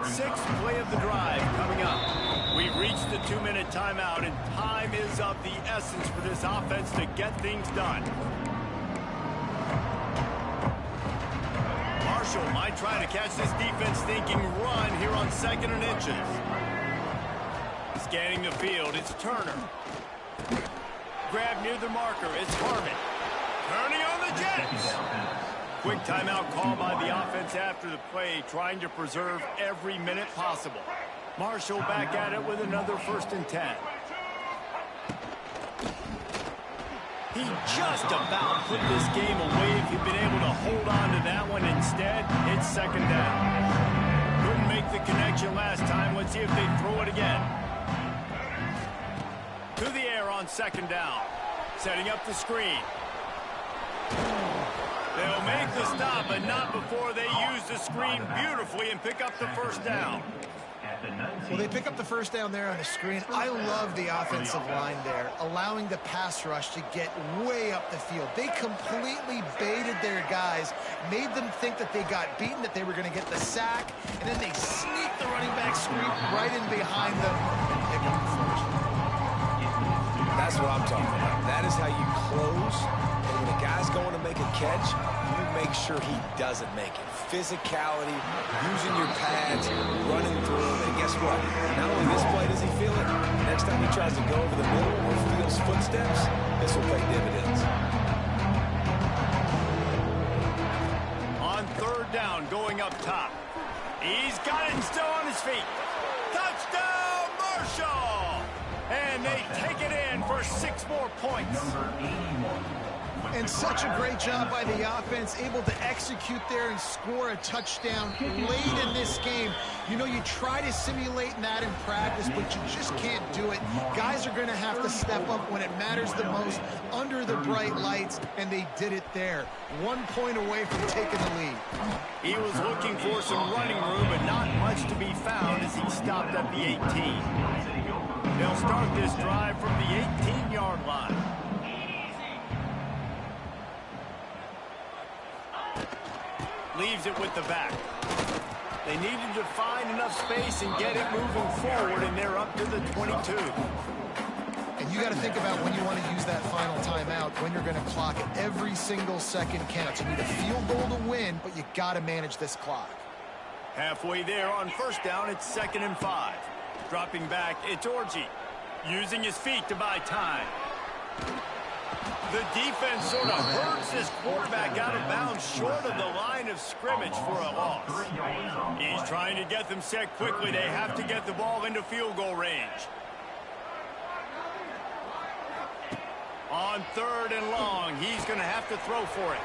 Sixth play of the drive coming up. We've reached the 2-minute timeout, and time is of the essence for this offense to get things done. Marshall might try to catch this defense thinking run here on 2nd and inches. Scanning the field, it's Turner. Grab near the marker, it's Harmon. Turning on the Jets. Quick timeout call by the offense after the play, trying to preserve every minute possible. Marshall back at it with another 1st and 10. He just about put this game away if he'd been able to hold on to that one. Instead, it's 2nd down. Couldn't make the connection last time. Let's see if they throw it again. To the air on 2nd down. Setting up the screen. They'll make the stop, but not before they use the screen beautifully and pick up the 1st down. Well, they pick up the 1st down there on the screen. I love the offensive line there, allowing the pass rush to get way up the field. They completely baited their guys, made them think that they got beaten, that they were going to get the sack, and then they sneak the running back screen right in behind them and pick up the 1st. That's what I'm talking about. That is how you close. And when a guy's going to make a catch, you make sure he doesn't make it. Physicality, using your pads, running through. And guess what? Not only this play does he feel it, next time he tries to go over the middle or feels footsteps, this will pay dividends. On 3rd down, going up top. He's got it and still on his feet. Touchdown, Marshall! And they take it in for 6 more points. And such a great job by the offense, able to execute there and score a touchdown late in this game. You know, you try to simulate that in practice, but you just can't do it. Guys are going to have to step up when it matters the most under the bright lights, and they did it there. 1 point away from taking the lead. He was looking for some running room, but not much to be found as he stopped at the 18. They'll start this drive from the 18-yard line. Leaves it with the back. They needed to find enough space and get it moving forward, and they're up to the 22. And you got to think about when you want to use that final timeout, when you're going to clock it. Every single second counts. You need a field goal to win, but you got to manage this clock. Halfway there on 1st down, it's 2nd and 5. Dropping back, it's Orji. Using his feet to buy time. The defense sort of hurts this quarterback out of bounds short of the line of scrimmage for a loss. He's trying to get them set quickly. They have to get the ball into field goal range. On 3rd and long, he's going to have to throw for it.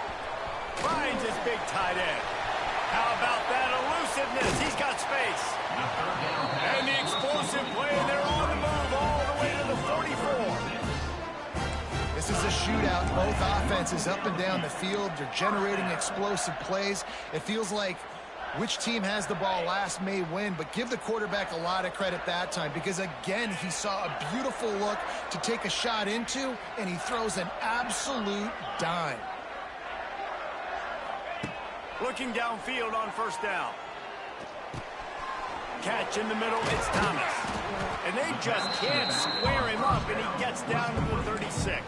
Finds his big tight end. How about that elusiveness? He's got space. And the explosive play, and they're on the move all the way to the 44. This is a shootout. Both offenses up and down the field. They're generating explosive plays. It feels like which team has the ball last may win, but give the quarterback a lot of credit that time because, again, he saw a beautiful look to take a shot into, and he throws an absolute dime. Looking downfield on 1st down. Catch in the middle, it's Thomas. And they just can't square him up, and he gets down to the 36.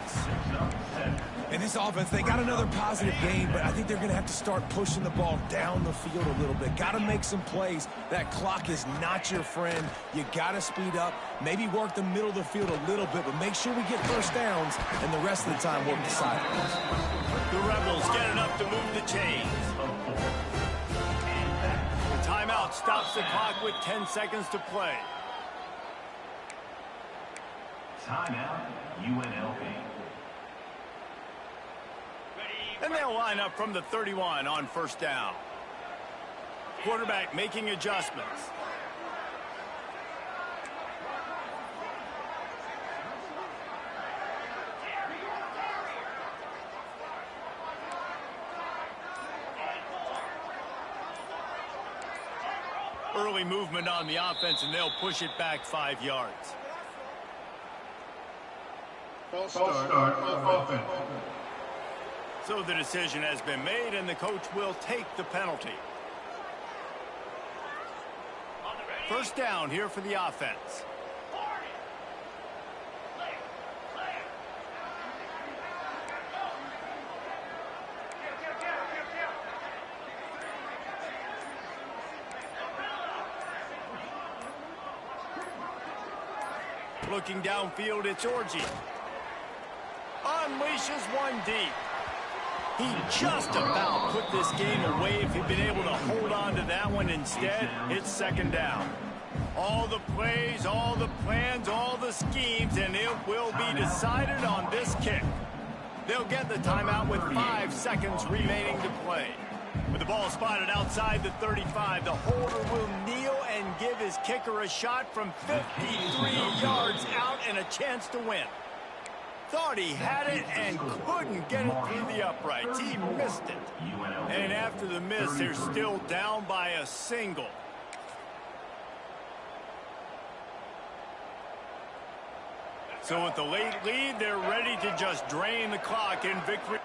In this offense, they got another positive game, but I think they're going to have to start pushing the ball down the field a little bit. Got to make some plays. That clock is not your friend. You got to speed up, maybe work the middle of the field a little bit, but make sure we get 1st downs, and the rest of the time work the sidelines. The Rebels get enough to move the chains. The timeout stops the clock with 10 seconds to play. Timeout, UNLV. And they'll line up from the 31 on 1st down. Quarterback making adjustments. Early movement on the offense, and they'll push it back 5 yards. False start of offense. So the decision has been made, and the coach will take the penalty. 1st down here for the offense. Looking downfield, it's Orji. Unleashes one deep. He just about put this game away if he'd been able to hold on to that one. Instead, it's second down. All the plays, all the plans, all the schemes, and it will be decided on this kick. They'll get the timeout with 5 seconds remaining to play. With the ball spotted outside the 35, the holder will kneel and give his kicker a shot from 53 yards out and a chance to win. Thought he had it and couldn't get it through the uprights. He missed it. And after the miss, they're still down by a single. So with the late lead, they're ready to just drain the clock in victory.